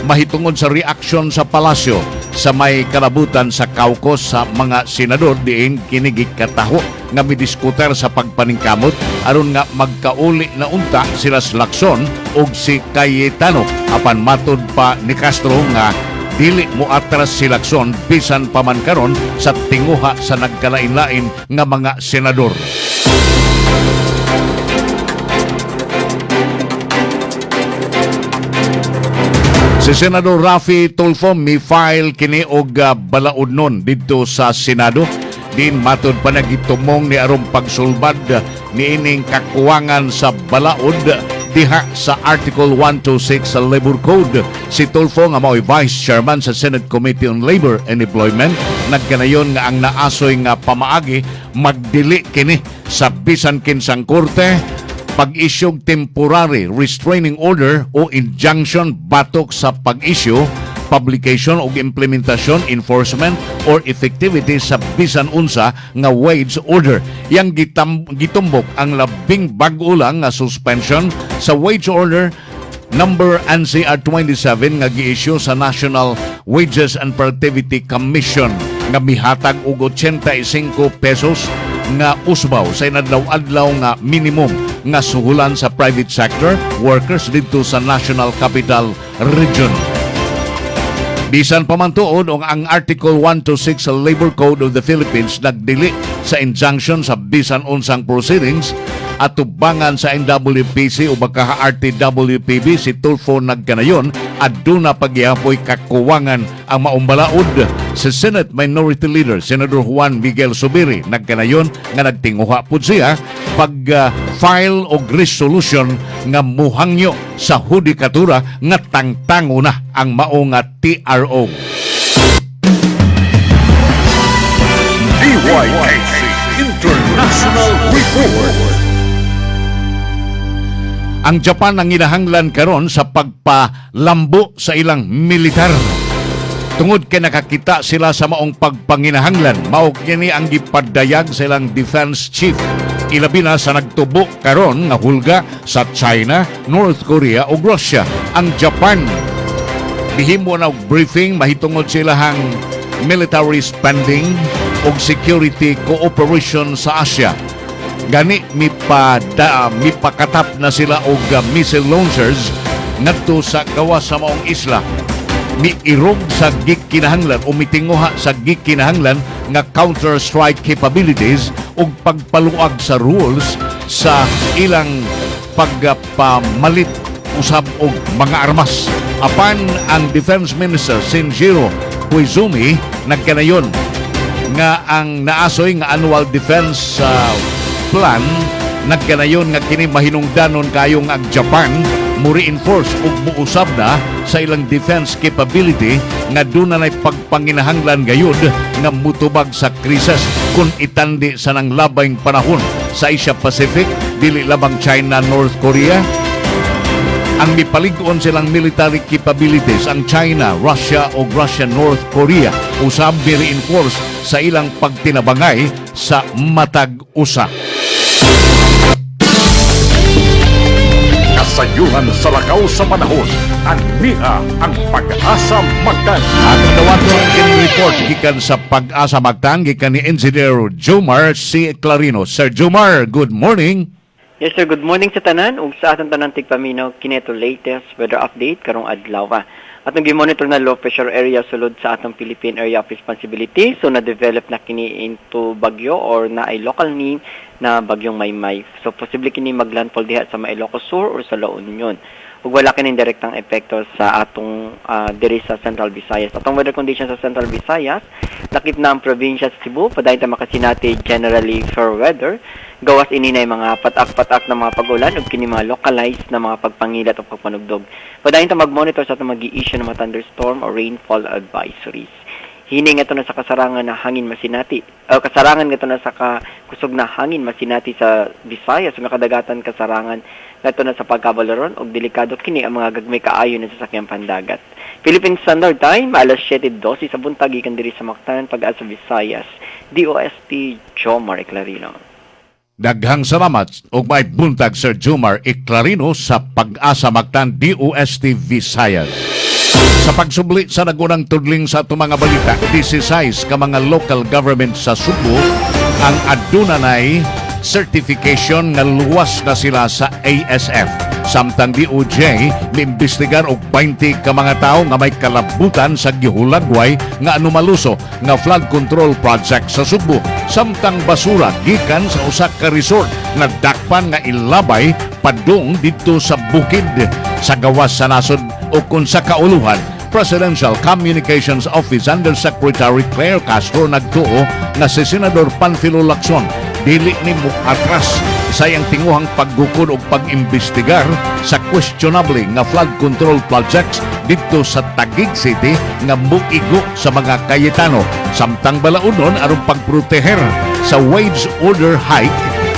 mahitungod sa reaksyon sa palasyo sa may kalabutan sa caucus sa mga senador diin kinigig kataho nga midiskuter sa pagpaningkamot aron nga magkauli na unta sila si Lacson ug si Cayetano. Apan matud pa ni Castro nga dili mo atras si Lacson bisan pa man karon sa tinguha sa nagkalain-lain nga mga senador. Si Senador Raffy Tulfo mi-file kini og balaodnon didto sa Senado. Din matud pa nagitumong ni arong pagsulbad ni ining kakuwangan sa balaod diha sa Article 126 sa Labor Code. Si Tulfo nga mao'y Vice Chairman sa Senate Committee on Labor and Employment nagkanayon nga ang naasoy nga pamaagi magdili kini sa bisan kinsang korte pag-isyog temporary restraining order o injunction batok sa pag-issue publication ug implementasyon, enforcement or effectivity sa bisan unsa nga wage order. Yang gitumbok ang labing bag-o lang nga suspension sa wage order number NCR 27 nga gi-issue sa National Wages and Productivity Commission nga mihatag og 85 pesos nga usbaw sa inadlaw-adlaw nga minimum nga suhulan sa private sector workers dito sa National Capital Region. Bisan pa man tuod ang Article 126 sa Labor Code of the Philippines nagdili sa injunction sa bisan unsang proceedings at tubangan sa NWPC o baka RTWPB si Tulfo nagkanayon at doon na pagyapoy kakuwangan ang maumbalaod sa Senate Minority Leader Senator Juan Miguel Zubiri nagkanayon nga nagtinguha pud siya pag-file og resolution nga muhangyo sa hudikatura nga tangtango na ang mao nga TRO. DYKC International Report. Ang Japan ang ginahanglan karon sa pagpalambo sa ilang militar. Tungod kay nakakita sila sa maong pagpanginahanglan, mao kini ang gipadayag sa ilang defense chief. Ilabi na sa nagtubo karon nga hulga sa China, North Korea ug Russia. Ang Japan gihimo na og briefing mahitungod silahang military spending ug security cooperation sa Asia. Gani mipakatap na sila og missile launchers ngadto sa gawas sa maong isla. Miirog sa gikinahanglan o mitinguha sa gikinahanglan nga counter-strike capabilities ug pagpaluag sa rules sa ilang pagpamalit usab og mga armas. Apan ang Defense Minister Shinjiro Koizumi nagkanayon nga ang naasoy nga annual defense plan nagkanayon nga kini mahinungdanon kayong ang Japan mo reinforce ug muusab na sa ilang defense capability nga doon na pagpanginahanglan gayud nga mutubag sa krisis kung itandi sa nang labayng panahon sa Asia Pacific dili labang China, North Korea. Ang mipalig-on silang military capabilities ang China, Russia o Russia, North Korea usab mi-reinforce sa ilang pagtinabangay sa matag usa. Kasayuhan sa lakaw sa panahon, anmiha ang Pag-asa Magtan. Ang dawaton in report gikan sa Pag-asa Magtan gikan ni Engineer Jomar C. Clarino. Sir Jomar, good morning. Yes sir, good morning sa tanan ug sa atong tanan tigpaminaw kineto latest weather update karong adlaw. At nag-monitor na low pressure area sulod sa atong Philippine Area of Responsibility, so na-develop na kini into bagyo or na ay local name na bagyong Maymay. So posible kini maglandfall diha sa Ilocos Sur or sa La Union. Ug wala kining direktang epekto sa atong diri sa Central Visayas. Atong weather conditions sa Central Visayas, lakip na ang probinsya sa Cebu, padayon ta makasinati generally fair weather. Gawas ini na mga patak-patak na mga pag-ulan ug kini mga localized na mga pagpangilat o pagpanugdog. Padayon ta mag-monitor sa atong mag-i-issue ng mga thunderstorm or rainfall advisories. Hini nga ito na sa kasarangan na hangin masinati. Kasarangan nga ito na sa kusog na hangin masinati sa Visayas o nakadagatan kasarangan nga ito na sa pagkabalaron o delikado kini ang mga gagmay kaayo na sasakyang pandagat. Philippine Standard Time, alas 7:12 sa buntag ikan diri sa Mactan, Pag-asa Visayas. DOST Jomar Clarino. Daghang salamat ug may buntag Sir Jomar Clarino sa Pag-asa Magtan DOST Visayas. Sa pagsubli sa nagunang tudling sa itong mga balita, 16 ka mga local government sa Cebu ang adunanay certification nga luwas na sila sa ASF. Samtang DOJ miimbestigar og 20 ka mga tao nga may kalabutan sa gihulagway nga anumaluso nga flood control project sa Cebu. Samtang basura gikan sa usa ka resort na dakpan nga ilabay padung dito sa bukid sa gawas sa nasod o kung sa kauluhan. Presidential Communications Office Undersecretary Claire Castro nagtuo na si Senador Panfilo Lacson dili ni atras sa iyang tinguhang paggukod o pag-imbestigar sa questionable nga flood control projects dito sa Taguig City nga muigo sa mga Cayetano. Samtang balaunon aron pagproteher sa wage order hike,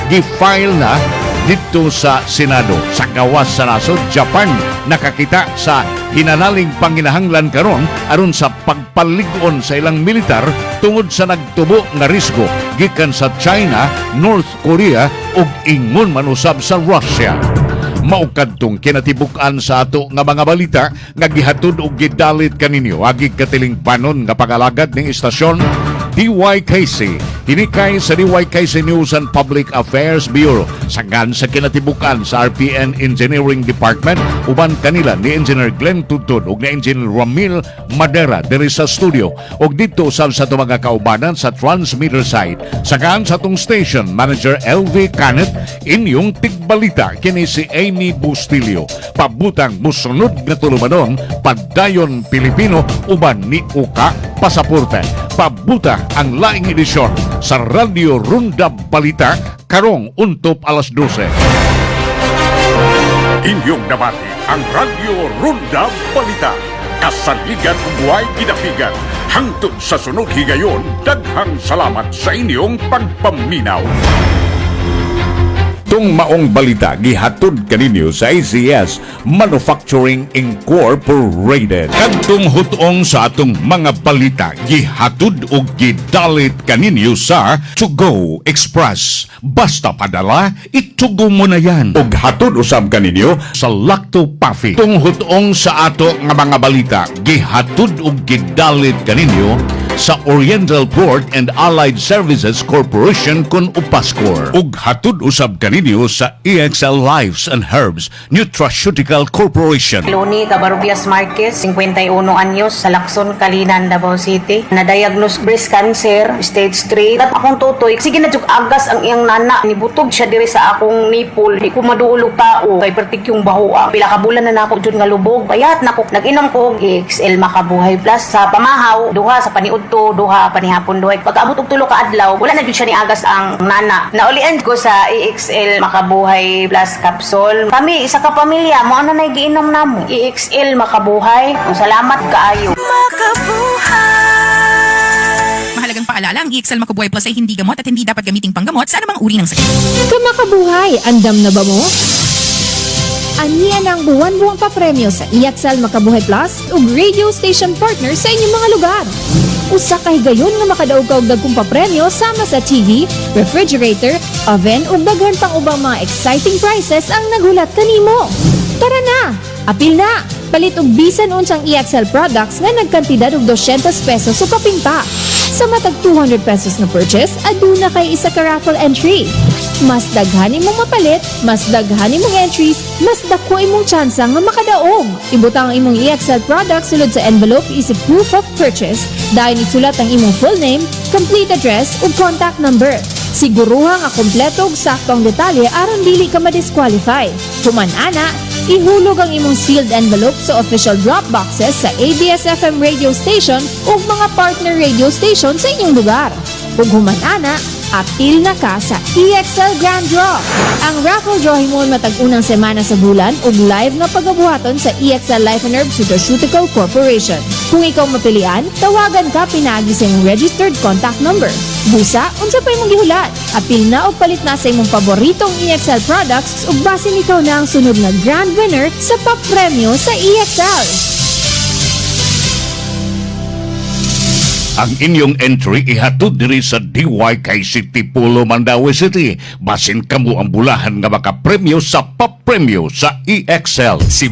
gifile na dito sa Senado sa gawas sa nasod Japan nakakita sa hinanaling panginahanglan karon aron sa pagpalig-on sa ilang militar tungod sa nagtubo nga risgo gikan sa China, North Korea ug ingon manusab sa Russia. Maukadtong kinatibuk-an sa ato nga mga balita nga gihatod og gidalit kaninyo agig katiling panon nga pagalagad ning istasyon DYKC. Hinikay sa DYKC News and Public Affairs Bureau sagad sa kinatibukan sa RPN Engineering Department uban kanila ni Engineer Glenn Tudtod ug ni Engineer Ramil Madera diri sa studio ug dito sa mga kaubanan sa transmitter side sagad sa tong station manager LV Canet inyong tigbalita kini si Amy Bustilio pabutang musunod nga tulumanon padayon Pilipino uban ni Uka Pasaporte pabuta ang laing edisyon sa Radio Rundab Balita karong untop alas 12. Inyong nabati ang Radio Rundab Balita. Kasaligan ug way gidapigan. Hangtod sa sunod higayon, daghang salamat sa inyong pagpaminaw. Tung maong balita gihatod kaninyo sa ACS Manufacturing Incorporated. Kadtong hutong sa atong mga balita gihatod og gidalit kaninyo sa To Go Express. Basta padala, itugo mo na yan. Og hatod usab kaninyo sa Lacto Puffy. Tung hutong sa ato nga mga balita gihatod og gidalit kaninyo sa Oriental Port and Allied Services Corporation kun Upaskor. Ug hatod usab kaninyo sa EXL Lives and Herbs Nutraceutical Corporation. Loni Cabarubias Marquez, 51 anyos, sa Lacson, Kalinan, Davao City. Na-diagnose breast cancer, stage 3. At akong tutoy, sige na jug agas ang iyang nana. Nibutog siya diri sa akong nipple. Di ko maduulog tao. Kay pertik yung bahua. Pila ka bulan na nako jud nga lubog. Bayat nako. Nag-inom ko og EXL Makabuhay Plus sa pamahaw, duha sa paniud to, duha panihapon duhay. Pag-abot og tulo ka adlaw, wala na jud siya ni agas ang nana. Naulian ko sa EXL Makabuhay Plus capsule. Kami isa ka pamilya, mo ano na giinom namo. EXL Makabuhay. Salamat kaayo. Mahalagang paalala, ang EXL Makabuhay Plus ay hindi gamot at hindi dapat gamiting panggamot sa anumang uri ng sakit. Kamakabuhay, andam na ba mo? Aniya ng buwan-buwang papremyo sa EXL Makabuhay Plus ug radio station partner sa inyong mga lugar. Usa ka higayon nga makadaog ka og dagkong papremyo sama sa TV, refrigerator, oven ug daghan pang ubang mga exciting prizes ang naghulat kanimo. Tara na! Apil na! Palit og bisan unsang EXL products nga nagkantidad og 200 pesos o kaping pa. Sa matag 200 pesos na purchase, aduna kay isa ka raffle entry. Mas daghan imong mapalit, mas daghan imong entries, mas dako imong tsansa nga makadaog. Ibutang ang imong EXL products sulod sa envelope isip proof of purchase. Dahil isulat ang imong full name, complete address ug contact number. Siguruha nga kompleto ug sakto ang detalye aron dili ka ma-disqualify. Human ana, ihulog ang imong sealed envelope sa official drop boxes sa ABS-FM radio station ug mga partner radio station sa inyong lugar. Ug human ana, apil na ka sa EXL Grand Draw. Ang raffle draw himon matag unang semana sa bulan ug live na pagabuhaton sa EXL Life and Herbs Nutraceutical Corporation. Kung ikaw mapilian, tawagan ka pinaagi sa imong registered contact number. Busa, unsa pa imong gihulat? Apil na o palit na sa imong paboritong EXL products ug basin ikaw na ang sunod na grand winner sa papremyo sa EXL. Ang inyong entry ihatod diri sa DYKC Tipolo, Mandaue City. Basin kamo ang bulahan nga makapremyo sa papremyo sa EXL. Si